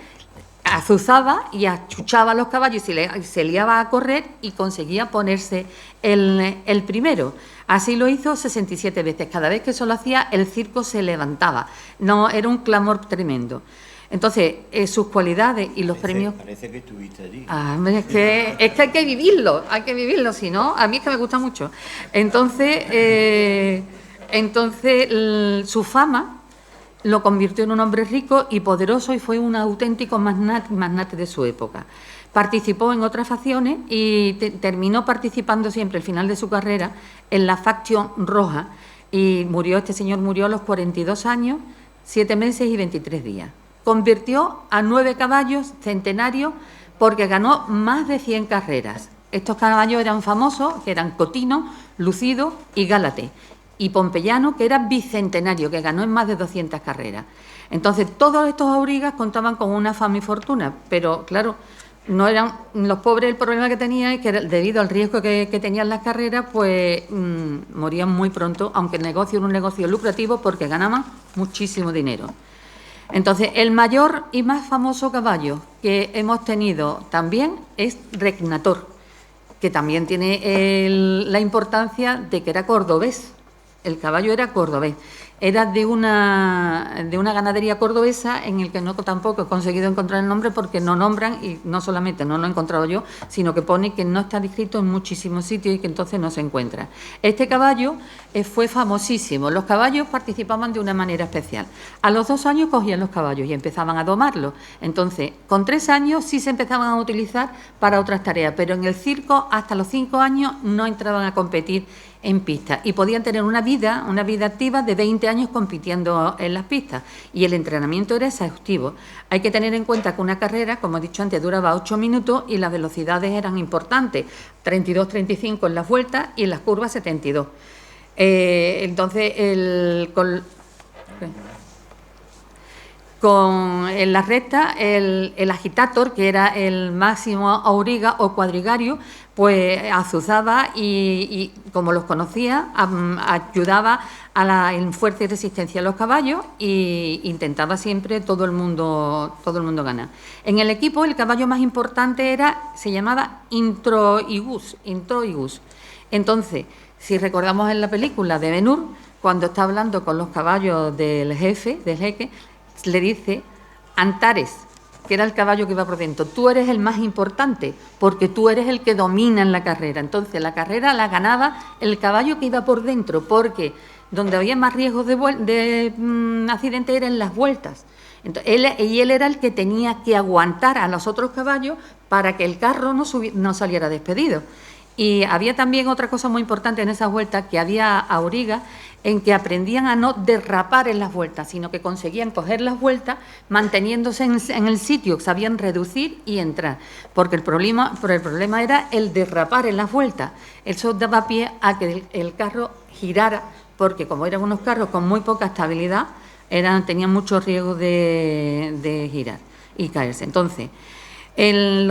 azuzaba y achuchaba a los caballos y se liaba a correr y conseguía ponerse el primero. Así lo hizo 67 veces. Cada vez que eso lo hacía, el circo se levantaba. No, era un clamor tremendo. Entonces, sus cualidades y los premios... Parece que estuviste allí. Es que hay que vivirlo, si no, a mí es que me gusta mucho. Entonces, su fama lo convirtió en un hombre rico y poderoso y fue un auténtico magnate de su época. Participó en otras facciones y terminó participando siempre, al final de su carrera, en la facción roja. Y este señor murió a los 42 años, 7 meses y 23 días. Convirtió a 9 caballos centenarios porque ganó más de 100 carreras. Estos caballos eran famosos, que eran Cotino, Lucido y Gálate. Y Pompeyano, que era bicentenario, que ganó en más de 200 carreras. Entonces, todos estos aurigas contaban con una fama y fortuna, pero claro, no eran los pobres. El problema que tenían es que debido al riesgo que tenían las carreras, pues morían muy pronto, aunque el negocio era un negocio lucrativo porque ganaban muchísimo dinero. Entonces, el mayor y más famoso caballo que hemos tenido también es Regnator, que también tiene la importancia de que era cordobés. El caballo era cordobés. Era de una ganadería cordobesa en el que no tampoco he conseguido encontrar el nombre porque no nombran, y no solamente no lo he encontrado yo, sino que pone que no está descrito en muchísimos sitios y que entonces no se encuentra. Este caballo fue famosísimo. Los caballos participaban de una manera especial. A los 2 años cogían los caballos y empezaban a domarlos. Entonces, con 3 años sí se empezaban a utilizar para otras tareas, pero en el circo hasta los 5 años no entraban a competir en pistas y podían tener una vida activa de 20 años compitiendo en las pistas, y el entrenamiento era exhaustivo. Hay que tener en cuenta que una carrera, como he dicho antes, duraba 8 minutos y las velocidades eran importantes, 32-35 en las vueltas y en las curvas 72. Entonces, en la recta el agitator, que era el máximo auriga o cuadrigario, pues azuzaba y como los conocía, ayudaba en fuerza y resistencia a los caballos e intentaba siempre todo el mundo ganar. En el equipo el caballo más importante se llamaba Introigus. Entonces, si recordamos en la película de Ben-Hur, cuando está hablando con los caballos del jeque, le dice: Antares, que era el caballo que iba por dentro, tú eres el más importante porque tú eres el que domina en la carrera. Entonces la carrera la ganaba el caballo que iba por dentro, porque donde había más riesgos de accidente era en las vueltas. Entonces, él era el que tenía que aguantar a los otros caballos para que el carro no saliera despedido. Y había también otra cosa muy importante en esas vueltas, que había aurigas en que aprendían a no derrapar en las vueltas, sino que conseguían coger las vueltas manteniéndose en el sitio, sabían reducir y entrar, porque el problema era el derrapar en las vueltas. Eso daba pie a que el carro girara, porque como eran unos carros con muy poca estabilidad, tenían mucho riesgo de girar y caerse. Entonces, en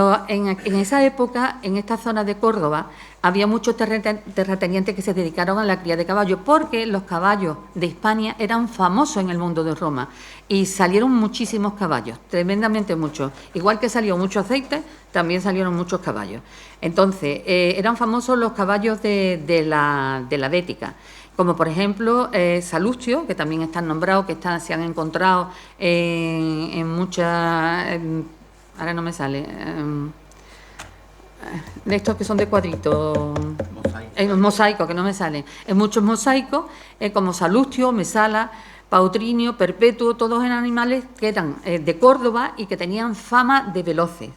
esa época, en esta zona de Córdoba, había muchos terratenientes que se dedicaron a la cría de caballos, porque los caballos de Hispania eran famosos en el mundo de Roma y salieron muchísimos caballos, tremendamente muchos. Igual que salió mucho aceite, también salieron muchos caballos. Entonces, eran famosos los caballos de la Bética, como por ejemplo Salustio, que también están nombrados, que se han encontrado en muchas... ahora no me sale, de estos que son de cuadritos, mosaico, que no me sale, en muchos mosaicos, como Salustio, Mesala, Pautrinio, Perpetuo, todos eran animales que eran de Córdoba y que tenían fama de veloces.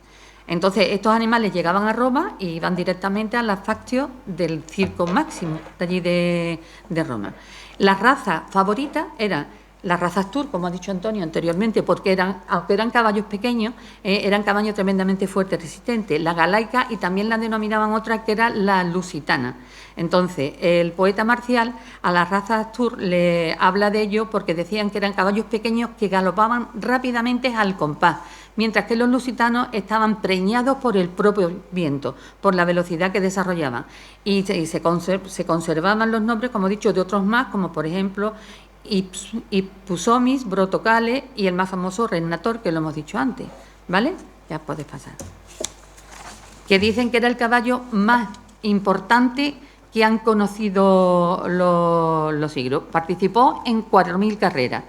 Entonces, estos animales llegaban a Roma y iban directamente a la factio del Circo Máximo, de allí de Roma. Las razas favoritas eran las razas Tour, como ha dicho Antonio anteriormente, porque aunque eran caballos pequeños, eran caballos tremendamente fuertes y resistentes. La galaica, y también la denominaban otra, que era la lusitana. Entonces, el poeta Marcial a las razas Tour le habla de ello porque decían que eran caballos pequeños que galopaban rápidamente al compás, mientras que los lusitanos estaban preñados por el propio viento, por la velocidad que desarrollaban. Y se conservaban los nombres, como he dicho, de otros más, como por ejemplo Ipusomis, Brotocale y el más famoso Renator, que lo hemos dicho antes, ¿vale? Ya puedes pasar. Que dicen que era el caballo más importante que han conocido los siglos. Participó en 4.000 carreras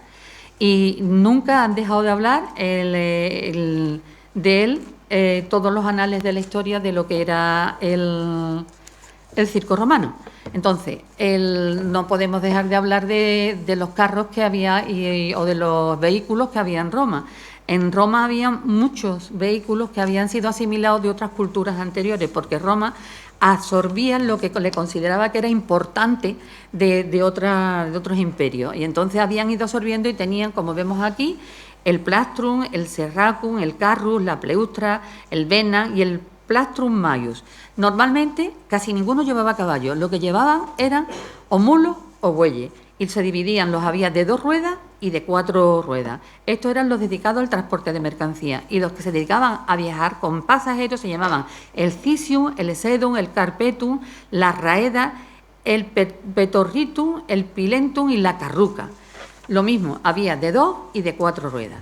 y nunca han dejado de hablar de él todos los anales de la historia de lo que era el circo romano. Entonces, no podemos dejar de hablar de los carros que había o de los vehículos que había en Roma. En Roma había muchos vehículos que habían sido asimilados de otras culturas anteriores, porque Roma absorbía lo que le consideraba que era importante de otros imperios. Y entonces habían ido absorbiendo y tenían, como vemos aquí, el plastrum, el serracum, el carrus, la pleustra, el vena y el plastrum maius. Normalmente casi ninguno llevaba caballo, lo que llevaban eran o mulos o bueyes, y se dividían, los había de 2 ruedas y de 4 ruedas. Estos eran los dedicados al transporte de mercancía, y los que se dedicaban a viajar con pasajeros se llamaban el cisium, el sedum, el carpetum, la raeda, el petorritum, el pilentum y la carruca. Lo mismo, había de 2 y de 4 ruedas.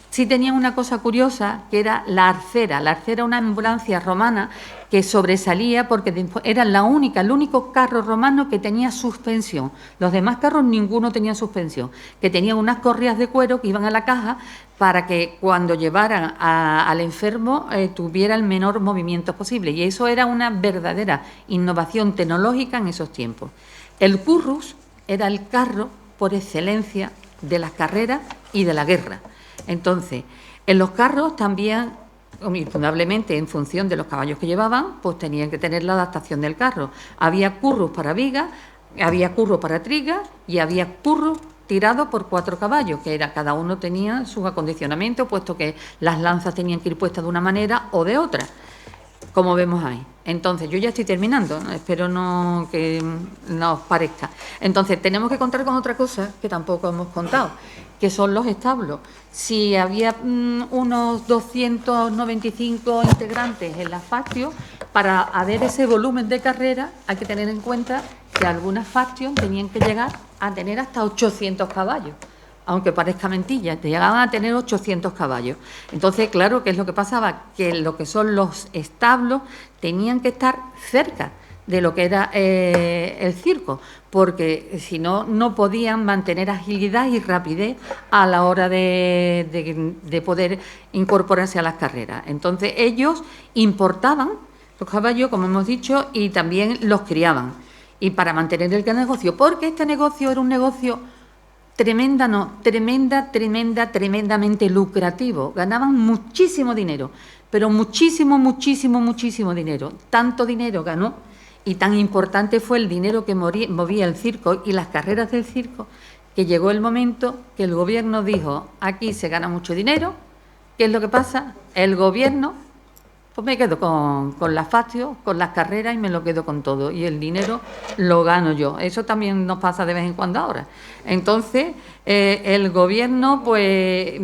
Sí tenían una cosa curiosa, que era la arcera. La arcera era una ambulancia romana que sobresalía porque era el único carro romano que tenía suspensión. Los demás carros ninguno tenía suspensión, que tenían unas correas de cuero que iban a la caja para que cuando llevaran al enfermo tuviera el menor movimiento posible. Y eso era una verdadera innovación tecnológica en esos tiempos. El currus era el carro por excelencia de las carreras y de la guerra. Entonces, en los carros también, indudablemente en función de los caballos que llevaban, pues tenían que tener la adaptación del carro. Había curros para vigas, había curros para trigas y había curros tirados por 4 caballos, que cada uno tenía su acondicionamiento, puesto que las lanzas tenían que ir puestas de una manera o de otra. como vemos ahí. Entonces, yo ya estoy terminando, ¿no? Espero no que no os parezca. Entonces, tenemos que contar con otra cosa que tampoco hemos contado, que son los establos. Si había unos 295 integrantes en las Fastion, para haber ese volumen de carrera hay que tener en cuenta que algunas Fastion tenían que llegar a tener hasta 800 caballos. Aunque parezca mentira, llegaban a tener 800 caballos. Entonces, claro, ¿qué es lo que pasaba? Que lo que son los establos tenían que estar cerca de lo que era el circo, porque si no, no podían mantener agilidad y rapidez a la hora de poder incorporarse a las carreras. Entonces, ellos importaban los caballos, como hemos dicho, y también los criaban. Y para mantener el negocio, porque este negocio era un negocio tremendamente lucrativo. Ganaban muchísimo dinero, pero muchísimo dinero. Tanto dinero ganó y tan importante fue el dinero que movía el circo y las carreras del circo, que llegó el momento que el gobierno dijo: aquí se gana mucho dinero. ¿Qué es lo que pasa? El gobierno, pues me quedo con las Fastion, con las carreras, y me lo quedo con todo. Y el dinero lo gano yo. Eso también nos pasa de vez en cuando ahora. Entonces, el gobierno, pues,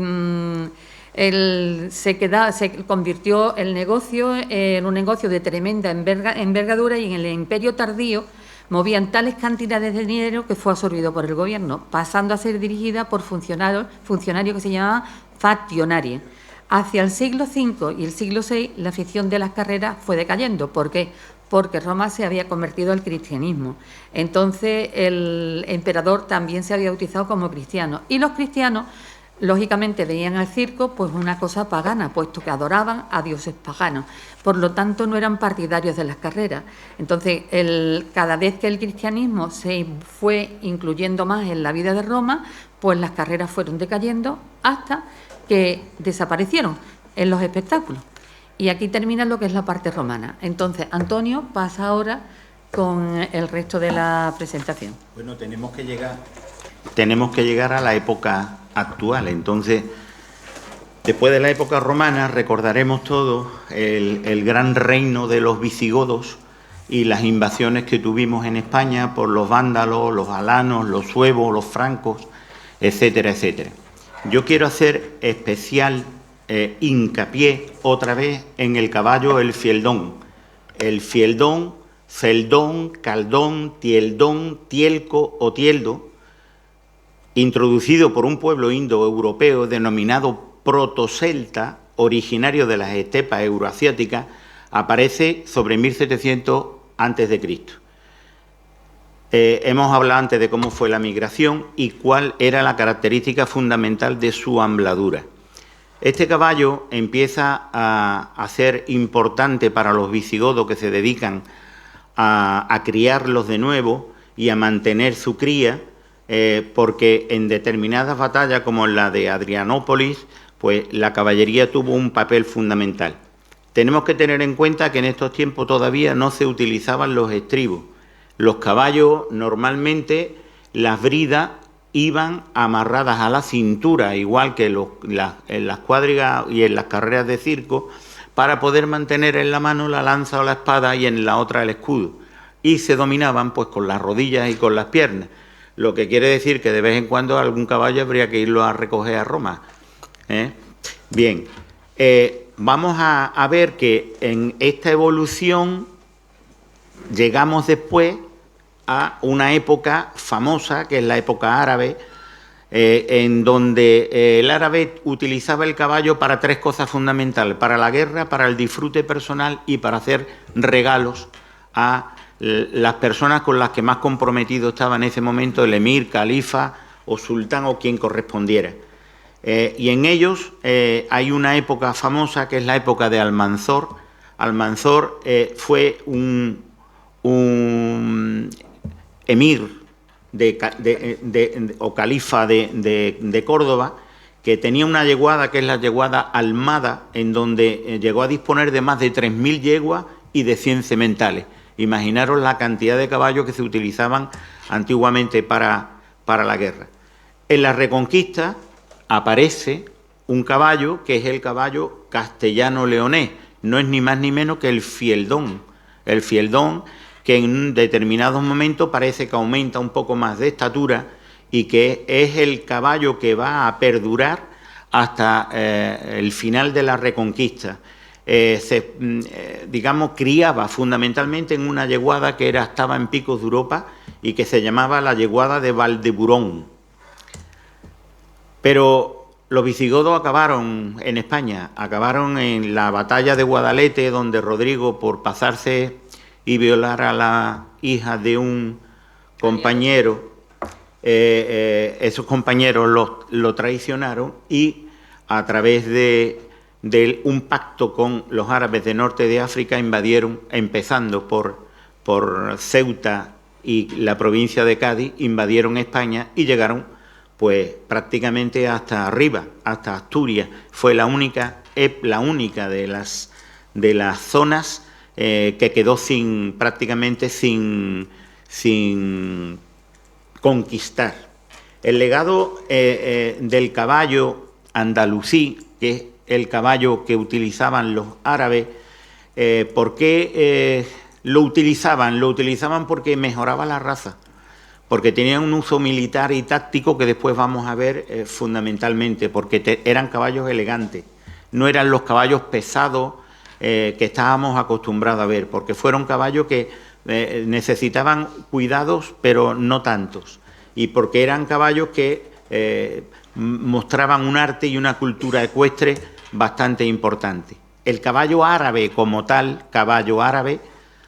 se convirtió el negocio en un negocio de tremenda envergadura, y en el Imperio tardío movían tales cantidades de dinero que fue absorbido por el gobierno, pasando a ser dirigida por funcionarios que se llamaban fastionarios. Hacia el siglo V y el siglo VI, la afición de las carreras fue decayendo. ¿Por qué? Porque Roma se había convertido al cristianismo. Entonces, el emperador también se había bautizado como cristiano. Y los cristianos, lógicamente, veían al circo pues una cosa pagana, puesto que adoraban a dioses paganos. Por lo tanto, no eran partidarios de las carreras. Entonces, cada vez que el cristianismo se fue incluyendo más en la vida de Roma, pues las carreras fueron decayendo hasta que desaparecieron en los espectáculos. Y aquí termina lo que es la parte romana. Entonces, Antonio pasa ahora con el resto de la presentación. Bueno, tenemos que llegar a la época actual. Entonces, después de la época romana, recordaremos todos el gran reino de los visigodos y las invasiones que tuvimos en España por los vándalos, los alanos, los suevos, los francos, etcétera, etcétera. Yo quiero hacer especial hincapié otra vez en el caballo, el fieldón. El fieldón, feldón, caldón, tieldón, tielco o tieldo, introducido por un pueblo indoeuropeo denominado protocelta, originario de las estepas euroasiáticas, aparece sobre 1700 a.C. Hemos hablado antes de cómo fue la migración y cuál era la característica fundamental de su ambladura. Este caballo empieza a ser importante para los visigodos que se dedican a criarlos de nuevo y a mantener su cría, porque en determinadas batallas, como en la de Adrianópolis, pues la caballería tuvo un papel fundamental. Tenemos que tener en cuenta que en estos tiempos todavía no se utilizaban los estribos. Los caballos, normalmente, las bridas iban amarradas a la cintura, igual que en las cuadrigas y en las carreras de circo, para poder mantener en la mano la lanza o la espada y en la otra el escudo. Y se dominaban pues con las rodillas y con las piernas, lo que quiere decir que de vez en cuando algún caballo habría que irlo a recoger a Roma. Bien, vamos a ver que en esta evolución llegamos después a una época famosa, que es la época árabe, en donde el árabe utilizaba el caballo para tres cosas fundamentales: para la guerra, para el disfrute personal y para hacer regalos a las personas con las que más comprometido estaba en ese momento el emir, califa o sultán o quien correspondiera. Y en ellos hay una época famosa que es la época de Almanzor. Almanzor fue un emir o califa de Córdoba, que tenía una yeguada que es la yeguada Almada, en donde llegó a disponer de más de 3.000 yeguas y de 100 sementales. Imaginaros la cantidad de caballos que se utilizaban antiguamente para la guerra. En la Reconquista aparece un caballo que es el caballo castellano-leonés. no es ni más ni menos que el fieldón. El fieldón que en un determinado momento parece que aumenta un poco más de estatura y que es el caballo que va a perdurar hasta el final de la Reconquista. Digamos, criaba fundamentalmente en una yeguada que estaba en Picos de Europa y que se llamaba la yeguada de Valdeburón. Pero los visigodos acabaron en España, acabaron en la batalla de Guadalete, donde Rodrigo, por pasarse y violar a la hija de un compañero, esos compañeros lo traicionaron y a través de un pacto con los árabes del norte de África invadieron, empezando por Ceuta y la provincia de Cádiz, invadieron España y llegaron pues prácticamente hasta arriba, hasta Asturias. Fue la única de las zonas que quedó prácticamente sin conquistar. El legado del caballo andalusí, que es el caballo que utilizaban los árabes, ¿por qué lo utilizaban? Lo utilizaban porque mejoraba la raza, porque tenían un uso militar y táctico que después vamos a ver fundamentalmente, porque eran caballos elegantes, no eran los caballos pesados que estábamos acostumbrados a ver, porque fueron caballos que necesitaban cuidados, pero no tantos, y porque eran caballos que mostraban un arte y una cultura ecuestre bastante importante. El caballo árabe como tal, caballo árabe,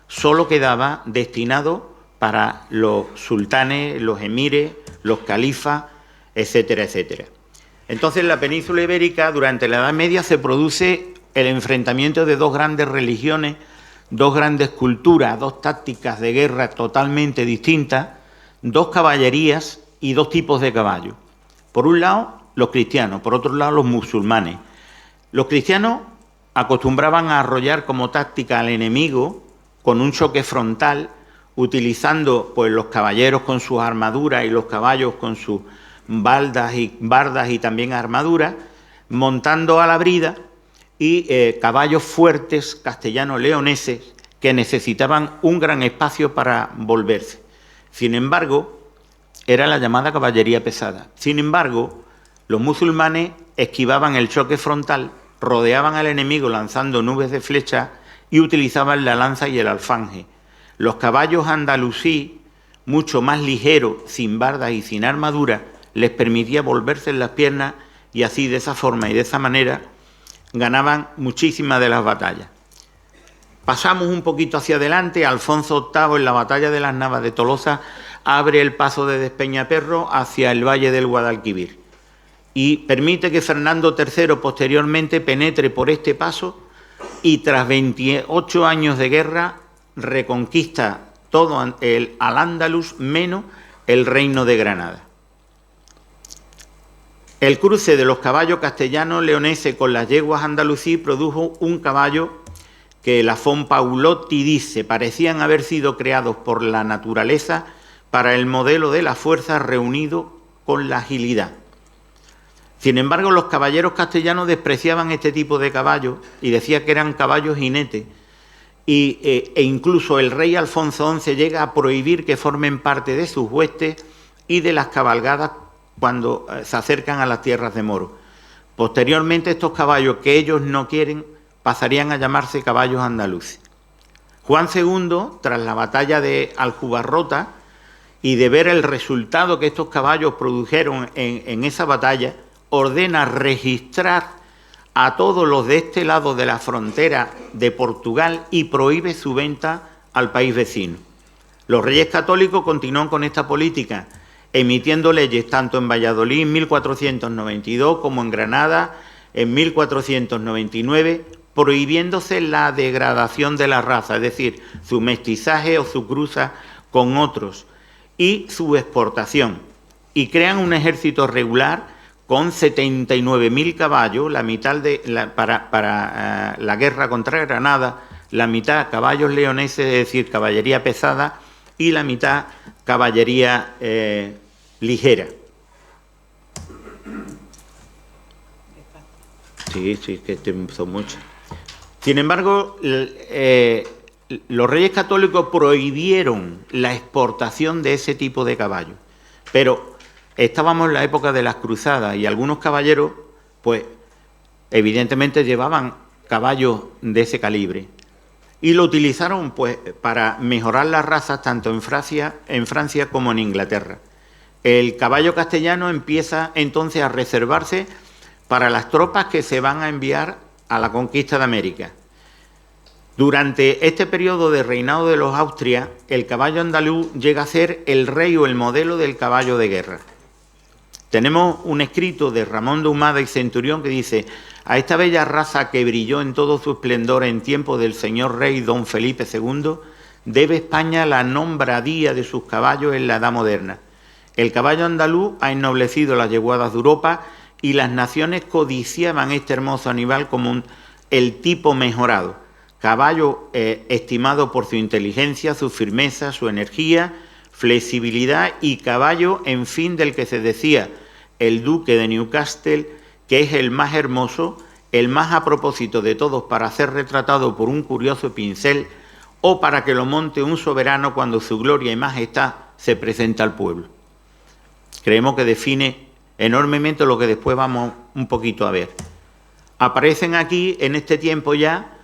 solo quedaba destinado para los sultanes, los emires, los califas, etcétera, etcétera. Entonces, en la península ibérica, durante la Edad Media, se produce el enfrentamiento de dos grandes religiones, dos grandes culturas, dos tácticas de guerra totalmente distintas, dos caballerías y dos tipos de caballos. Por un lado, los cristianos, por otro lado, los musulmanes. Los cristianos acostumbraban a arrollar como táctica al enemigo con un choque frontal, utilizando pues los caballeros con sus armaduras y los caballos con sus bardas y también armaduras, montando a la brida, y caballos fuertes castellanos leoneses que necesitaban un gran espacio para volverse. Sin embargo, era la llamada caballería pesada. Sin embargo, los musulmanes esquivaban el choque frontal, rodeaban al enemigo lanzando nubes de flechas y utilizaban la lanza y el alfanje. Los caballos andalusí, mucho más ligeros, sin bardas y sin armadura, les permitía volverse en las piernas y así, de esa forma y de esa manera, ganaban muchísimas de las batallas. Pasamos un poquito hacia adelante. Alfonso VIII, en la batalla de las Navas de Tolosa, abre el paso de Despeñaperro hacia el valle del Guadalquivir y permite que Fernando III posteriormente penetre por este paso y tras 28 años de guerra reconquista todo al Andalus menos el reino de Granada. El cruce de los caballos castellanos leoneses con las yeguas andalusí produjo un caballo que Lafon Paulotti dice parecían haber sido creados por la naturaleza para el modelo de la fuerza reunido con la agilidad. Sin embargo, los caballeros castellanos despreciaban este tipo de caballos y decían que eran caballos jinetes, e incluso el rey Alfonso XI llega a prohibir que formen parte de sus huestes y de las cabalgadas cuando se acercan a las tierras de Moro. Posteriormente, estos caballos que ellos no quieren pasarían a llamarse caballos andaluces. Juan II, tras la batalla de Aljubarrota y de ver el resultado que estos caballos produjeron en esa batalla, ordena registrar a todos los de este lado de la frontera de Portugal y prohíbe su venta al país vecino. Los reyes católicos continúan con esta política, emitiendo leyes tanto en Valladolid en 1492 como en Granada en 1499, prohibiéndose la degradación de la raza, es decir, su mestizaje o su cruza con otros, y su exportación. Y crean un ejército regular con 79.000 caballos, la mitad para la guerra contra Granada, la mitad caballos leoneses, es decir, caballería pesada, y la mitad caballería ligera. Sí, que son muchos. Sin embargo, los Reyes Católicos prohibieron la exportación de ese tipo de caballos, pero estábamos en la época de las cruzadas y algunos caballeros, pues, evidentemente llevaban caballos de ese calibre y lo utilizaron, pues, para mejorar las razas tanto en Francia como en Inglaterra. El caballo castellano empieza entonces a reservarse para las tropas que se van a enviar a la conquista de América. Durante este periodo de reinado de los Austrias, el caballo andaluz llega a ser el rey o el modelo del caballo de guerra. Tenemos un escrito de Ramón de Humada y Centurión que dice: a esta bella raza que brilló en todo su esplendor en tiempo del señor rey don Felipe II, debe España la nombradía de sus caballos en la edad moderna. El caballo andaluz ha ennoblecido las yeguadas de Europa y las naciones codiciaban este hermoso animal como el tipo mejorado. Caballo estimado por su inteligencia, su firmeza, su energía, flexibilidad, y caballo, en fin, del que se decía el duque de Newcastle, que es el más hermoso, el más a propósito de todos para ser retratado por un curioso pincel o para que lo monte un soberano cuando su gloria y majestad se presenta al pueblo. Creemos que define enormemente lo que después vamos un poquito a ver. Aparecen aquí, en este tiempo ya,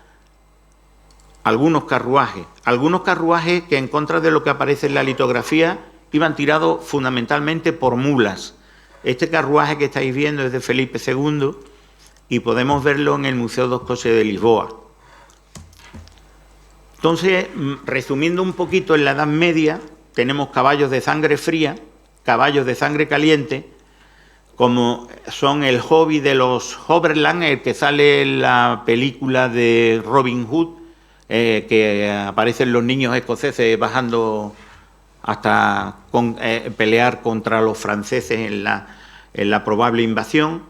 algunos carruajes que, en contra de lo que aparece en la litografía, iban tirados fundamentalmente por mulas. Este carruaje que estáis viendo es de Felipe II y podemos verlo en el Museo dos Coses de Lisboa. Entonces, resumiendo un poquito, en la Edad Media tenemos caballos de sangre fría, caballos de sangre caliente, como son el hobby de los Hoverland, el que sale en la película de Robin Hood, que aparecen los niños escoceses bajando hasta pelear contra los franceses en la probable invasión,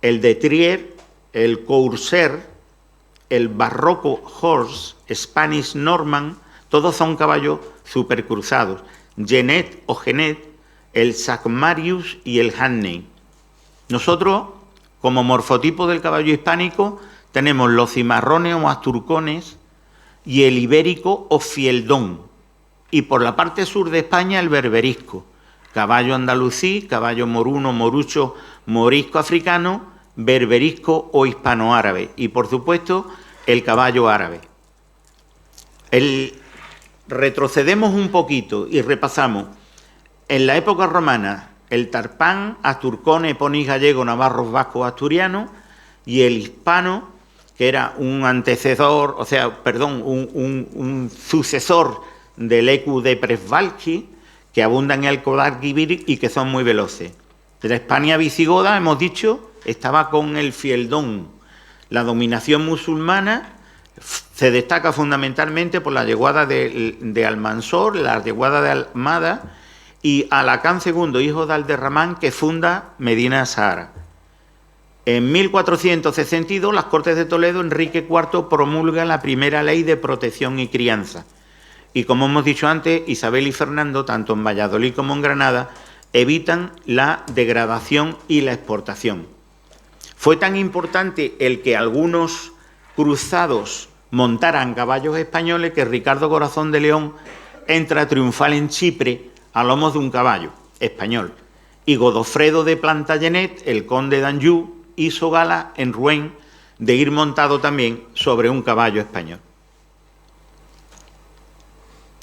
el de Trier, el Courser, el Barroco Horse, Spanish Norman, todos son caballos supercruzados, Genet o Genet, el Sackmarius y el Hanley. Nosotros, como morfotipo del caballo hispánico, tenemos los cimarrones o asturcones y el ibérico o fieldón. Y por la parte sur de España, el berberisco, caballo andalusí, caballo moruno, morucho, morisco africano, berberisco o hispanoárabe. Y por supuesto, el caballo árabe. Retrocedemos un poquito y repasamos. En la época romana, el tarpán, asturcone, ponis gallego, navarros, vascos, asturianos, y el hispano, que era un antecesor, un sucesor del ecu de Presvalki, que abunda en el Guadalquivir y que son muy veloces. De la Hispania visigoda, hemos dicho, estaba con el fieldón. La dominación musulmana se destaca fundamentalmente por la yeguada de Almansor, la yeguada de Almada, y Alacán II, hijo de Alderramán, que funda Medina Sahara. En 1462, las Cortes de Toledo, Enrique IV promulga la primera ley de protección y crianza. Y como hemos dicho antes, Isabel y Fernando, tanto en Valladolid como en Granada, evitan la degradación y la exportación. Fue tan importante el que algunos cruzados montaran caballos españoles que Ricardo Corazón de León entra triunfal en Chipre a lomos de un caballo español. Y Godofredo de Plantagenet, el conde d'Anjou, hizo gala en Rouen de ir montado también sobre un caballo español.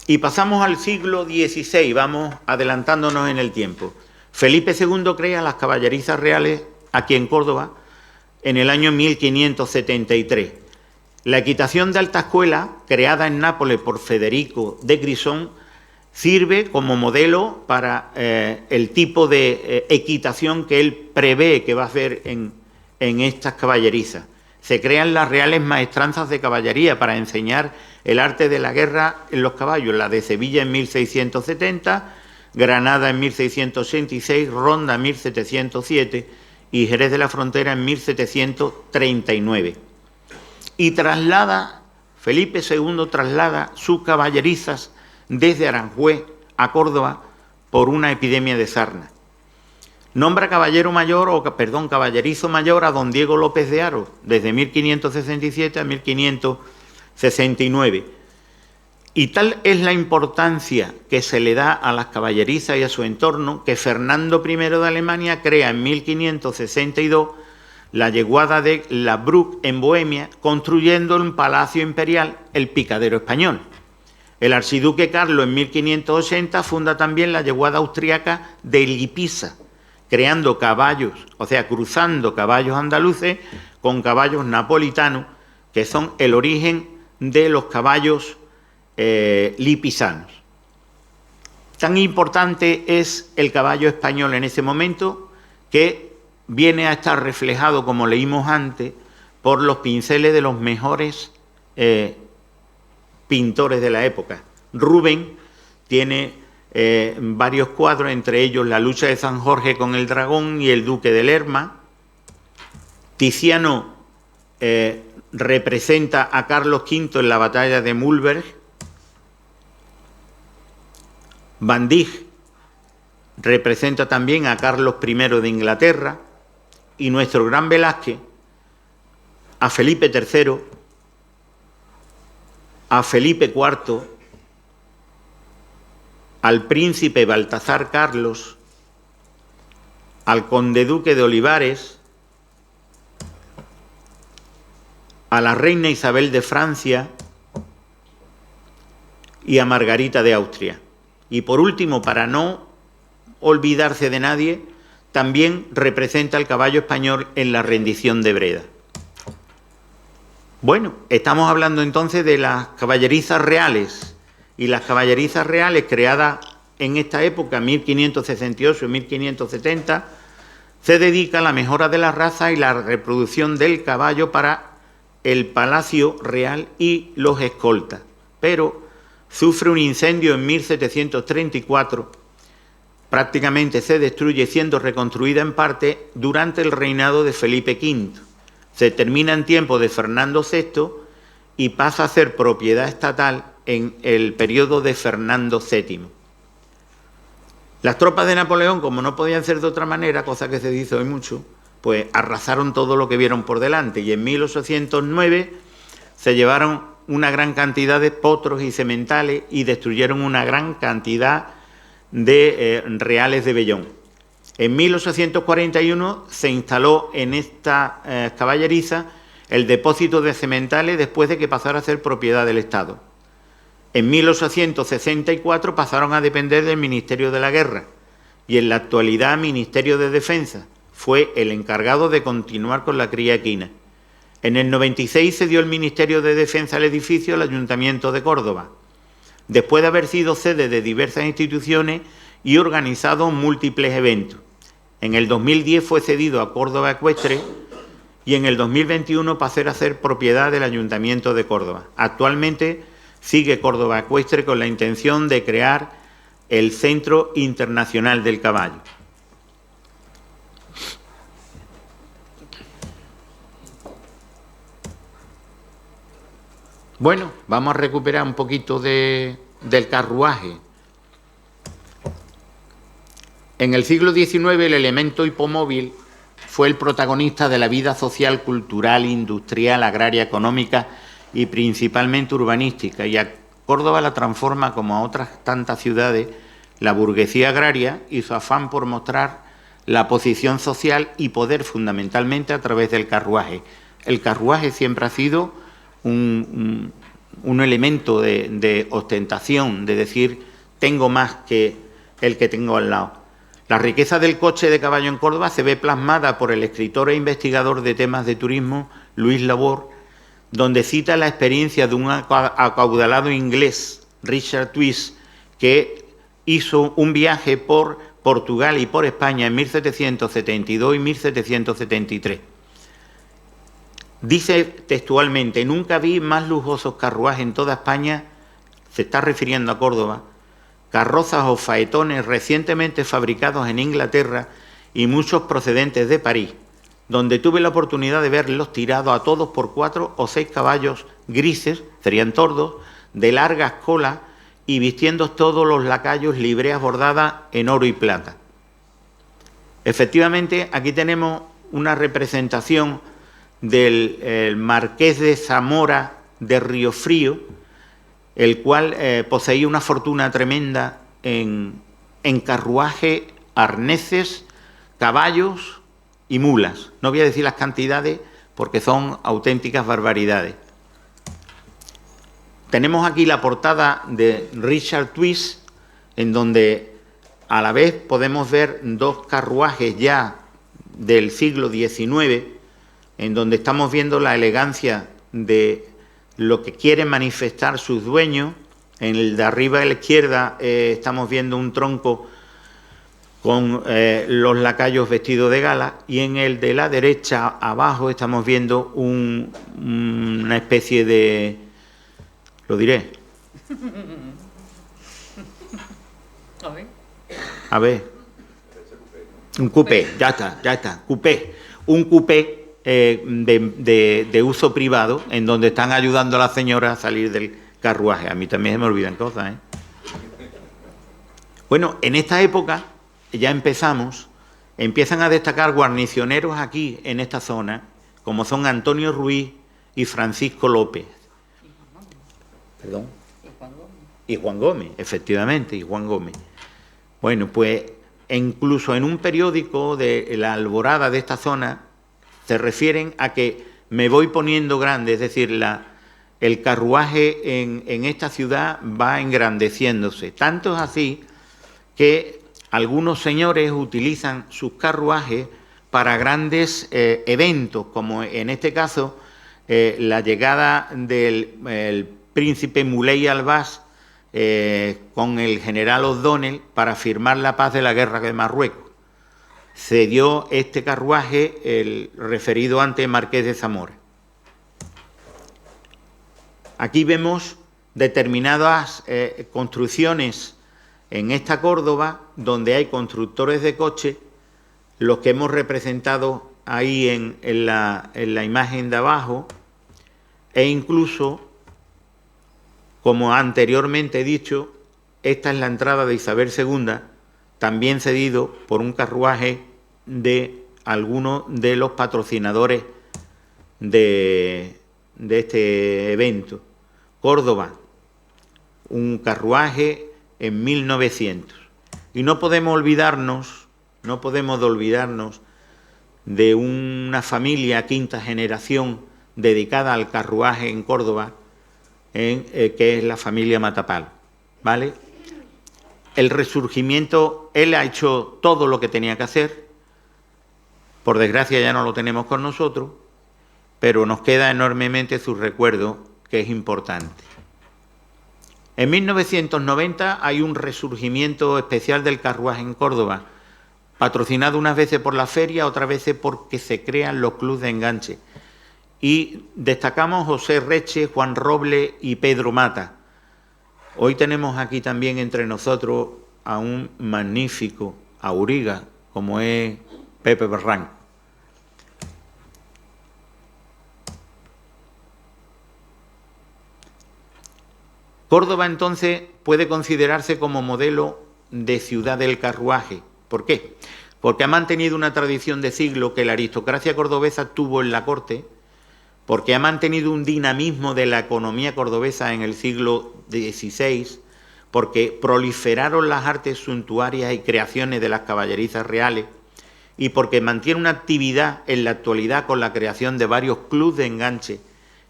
Y pasamos al siglo XVI, vamos adelantándonos en el tiempo. Felipe II crea las caballerizas reales aquí en Córdoba en el año 1573. La equitación de alta escuela, creada en Nápoles por Federico de Grisón, sirve como modelo para el tipo de equitación que él prevé que va a hacer en estas caballerizas. Se crean las reales maestranzas de caballería para enseñar el arte de la guerra en los caballos, la de Sevilla en 1670, Granada en 1686, Ronda en 1707 y Jerez de la Frontera en 1739. Y Felipe II traslada sus caballerizas desde Aranjuez a Córdoba por una epidemia de sarna. Nombra caballerizo mayor a don Diego López de Haro, desde 1567 a 1569. Y tal es la importancia que se le da a las caballerizas y a su entorno, que Fernando I de Alemania crea en 1562 la yeguada de La Bruck en Bohemia, construyendo un palacio imperial, el Picadero Español. El archiduque Carlos en 1580 funda también la yeguada austriaca de Lipisa, creando caballos, o sea, cruzando caballos andaluces con caballos napolitanos, que son el origen de los caballos lipisanos. Tan importante es el caballo español en ese momento que viene a estar reflejado, como leímos antes, por los pinceles de los mejores pintores de la época. Rubens tiene varios cuadros, entre ellos la lucha de San Jorge con el dragón y el duque de Lerma. Tiziano representa a Carlos V en la batalla de Mühlberg. Van Dyck representa también a Carlos I de Inglaterra, y nuestro gran Velázquez a Felipe III, a Felipe IV, al príncipe Baltasar Carlos, al conde duque de Olivares, a la reina Isabel de Francia y a Margarita de Austria. Y por último, para no olvidarse de nadie, también representa al caballo español en la rendición de Breda. Bueno, estamos hablando entonces de las caballerizas reales, y las caballerizas reales creadas en esta época, 1568-1570, se dedica a la mejora de la raza y la reproducción del caballo para el Palacio Real y los escoltas, pero sufre un incendio en 1734, prácticamente se destruye, siendo reconstruida en parte durante el reinado de Felipe V. Se termina en tiempo de Fernando VI y pasa a ser propiedad estatal en el periodo de Fernando VII. Las tropas de Napoleón, como no podían ser de otra manera, cosa que se dice hoy mucho, pues arrasaron todo lo que vieron por delante, y en 1809 se llevaron una gran cantidad de potros y sementales y destruyeron una gran cantidad de reales de vellón. En 1841 se instaló en esta caballeriza el depósito de sementales después de que pasara a ser propiedad del Estado. En 1864 pasaron a depender del Ministerio de la Guerra y en la actualidad Ministerio de Defensa fue el encargado de continuar con la cría equina. En el 96 se dio el Ministerio de Defensa al edificio del Ayuntamiento de Córdoba, después de haber sido sede de diversas instituciones y organizado múltiples eventos. En el 2010 fue cedido a Córdoba Ecuestre y en el 2021 pasó a ser propiedad del Ayuntamiento de Córdoba. Actualmente sigue Córdoba Ecuestre con la intención de crear el Centro Internacional del Caballo. Bueno, vamos a recuperar un poquito del carruaje. En el siglo XIX el elemento hipomóvil fue el protagonista de la vida social, cultural, industrial, agraria, económica y principalmente urbanística, y a Córdoba la transforma, como a otras tantas ciudades, la burguesía agraria y su afán por mostrar la posición social y poder fundamentalmente a través del carruaje. El carruaje siempre ha sido un elemento de ostentación, de decir, tengo más que el que tengo al lado. La riqueza del coche de caballo en Córdoba se ve plasmada por el escritor e investigador de temas de turismo Luis Labor, donde cita la experiencia de un acaudalado inglés, Richard Twist, que hizo un viaje por Portugal y por España en 1772 y 1773. Dice textualmente: nunca vi más lujosos carruajes en toda España, se está refiriendo a Córdoba, carrozas o faetones recientemente fabricados en Inglaterra y muchos procedentes de París, donde tuve la oportunidad de verlos tirados a todos por 4 o 6 caballos grises, serían tordos, de largas colas y vistiendo todos los lacayos libreas bordadas en oro y plata. Efectivamente, aquí tenemos una representación del marqués de Zamora de Riofrío, el cual poseía una fortuna tremenda en carruaje, arneses, caballos y mulas. No voy a decir las cantidades porque son auténticas barbaridades. Tenemos aquí la portada de Richard Twist, en donde a la vez podemos ver dos carruajes ya del siglo XIX, en donde estamos viendo la elegancia de lo que quieren manifestar sus dueños. En el de arriba a la izquierda estamos viendo un tronco con los lacayos vestidos de gala, y en el de la derecha abajo estamos viendo una especie de... lo diré. A ver. Un coupé, ya está, coupé. Un coupé de uso privado, en donde están ayudando a la señora a salir del carruaje. A mí también se me olvidan cosas, ¿eh? Bueno, en esta época ya empiezan a destacar guarnicioneros aquí en esta zona, como son Antonio Ruiz y Francisco López. ¿Perdón? Y Juan Gómez, efectivamente, y Juan Gómez. Bueno, pues incluso en un periódico de la Alborada de esta zona se refieren a que me voy poniendo grande, es decir, el carruaje en esta ciudad va engrandeciéndose. Tanto es así que algunos señores utilizan sus carruajes para grandes eventos, como en este caso la llegada del príncipe Muley Albás con el general O'Donnell para firmar la paz de la guerra de Marruecos. Se dio este carruaje, el referido antes Marqués de Zamora. Aquí vemos determinadas construcciones en esta Córdoba, donde hay constructores de coches, los que hemos representado ahí en la imagen de abajo, e incluso, como anteriormente he dicho, esta es la entrada de Isabel II, también cedido por un carruaje de algunos de los patrocinadores de este evento. Córdoba, un carruaje en 1900. Y no podemos olvidarnos de una familia quinta generación dedicada al carruaje en Córdoba, que es la familia Matapal, ¿vale? El resurgimiento, él ha hecho todo lo que tenía que hacer, por desgracia ya no lo tenemos con nosotros, pero nos queda enormemente su recuerdo, que es importante. En 1990 hay un resurgimiento especial del carruaje en Córdoba, patrocinado unas veces por la feria, otras veces porque se crean los clubes de enganche. Y destacamos José Reche, Juan Roble y Pedro Mata. Hoy tenemos aquí también entre nosotros a un magnífico auriga, como es Pepe Barranco. Córdoba, entonces, puede considerarse como modelo de ciudad del carruaje. ¿Por qué? Porque ha mantenido una tradición de siglo que la aristocracia cordobesa tuvo en la corte, porque ha mantenido un dinamismo de la economía cordobesa en el siglo XVI, porque proliferaron las artes suntuarias y creaciones de las caballerizas reales, y porque mantiene una actividad en la actualidad con la creación de varios clubes de enganche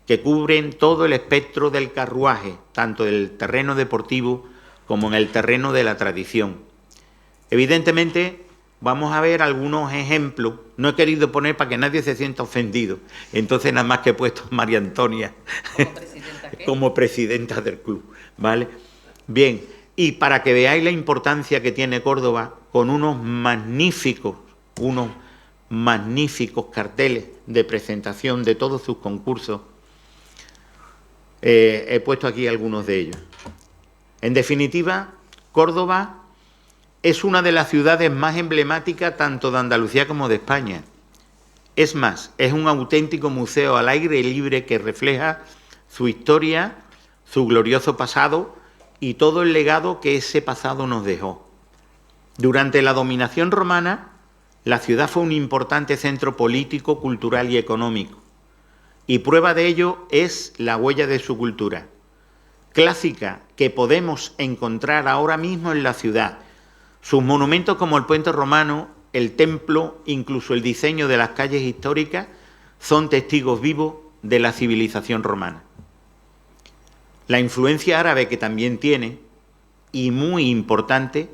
que cubren todo el espectro del carruaje, tanto en el terreno deportivo como en el terreno de la tradición. Evidentemente, vamos a ver algunos ejemplos. No he querido poner para que nadie se sienta ofendido. Entonces, nada más que he puesto a María Antonia como presidenta del club, ¿vale? Bien, y para que veáis la importancia que tiene Córdoba, con unos magníficos carteles de presentación de todos sus concursos, he puesto aquí algunos de ellos. En definitiva, Córdoba es una de las ciudades más emblemáticas tanto de Andalucía como de España. Es más, es un auténtico museo al aire libre que refleja su historia, su glorioso pasado y todo el legado que ese pasado nos dejó. Durante la dominación romana, La ciudad fue un importante centro político, cultural y económico. Y prueba de ello es la huella de su cultura, clásica, que podemos encontrar ahora mismo en la ciudad. Sus monumentos como el Puente Romano, el templo, incluso el diseño de las calles históricas, son testigos vivos de la civilización romana. La influencia árabe que también tiene, y muy importante,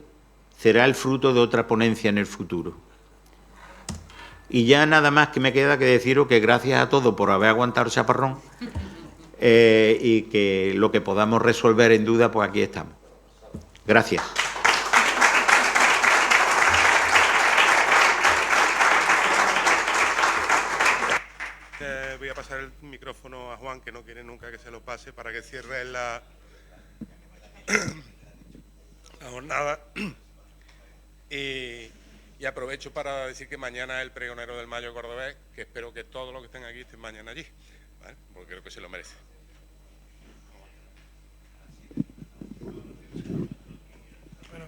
será el fruto de otra ponencia en el futuro. Y ya nada más que me queda que deciros que gracias a todos por haber aguantado el chaparrón y que lo que podamos resolver en duda, pues aquí estamos. Gracias. Voy a pasar el micrófono a Juan, que no quiere nunca que se lo pase, para que cierre la jornada. Y aprovecho para decir que mañana es el pregonero del Mayo cordobés, que espero que todos los que estén aquí estén mañana allí, ¿vale? Porque creo que se lo merece. Bueno,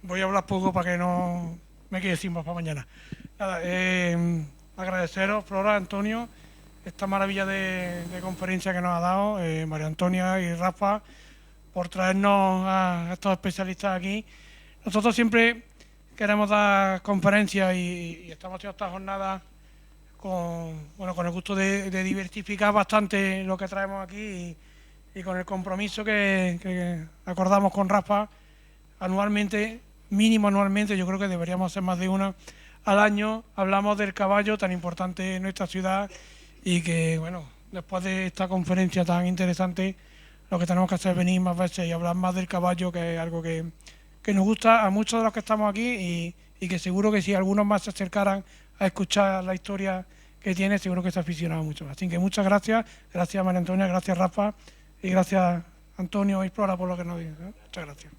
voy a hablar poco para que no me quede sin más para mañana. Nada, agradeceros, Flora, Antonio, esta maravilla de conferencia que nos ha dado María Antonia y Rafa, por traernos a estos especialistas aquí. Nosotros siempre queremos dar conferencias y estamos haciendo esta jornada con el gusto de diversificar bastante lo que traemos aquí y con el compromiso que acordamos con Rafa anualmente, mínimo anualmente. Yo creo que deberíamos hacer más de una al año. Hablamos del caballo tan importante en nuestra ciudad y que, bueno, después de esta conferencia tan interesante, lo que tenemos que hacer es venir más veces y hablar más del caballo, que es algo que nos gusta a muchos de los que estamos aquí y que seguro que si algunos más se acercaran a escuchar la historia que tiene, seguro que se aficionaba mucho más. Así que muchas gracias. Gracias María Antonia, gracias Rafa y gracias Antonio y Flora por lo que nos dicen. Muchas gracias.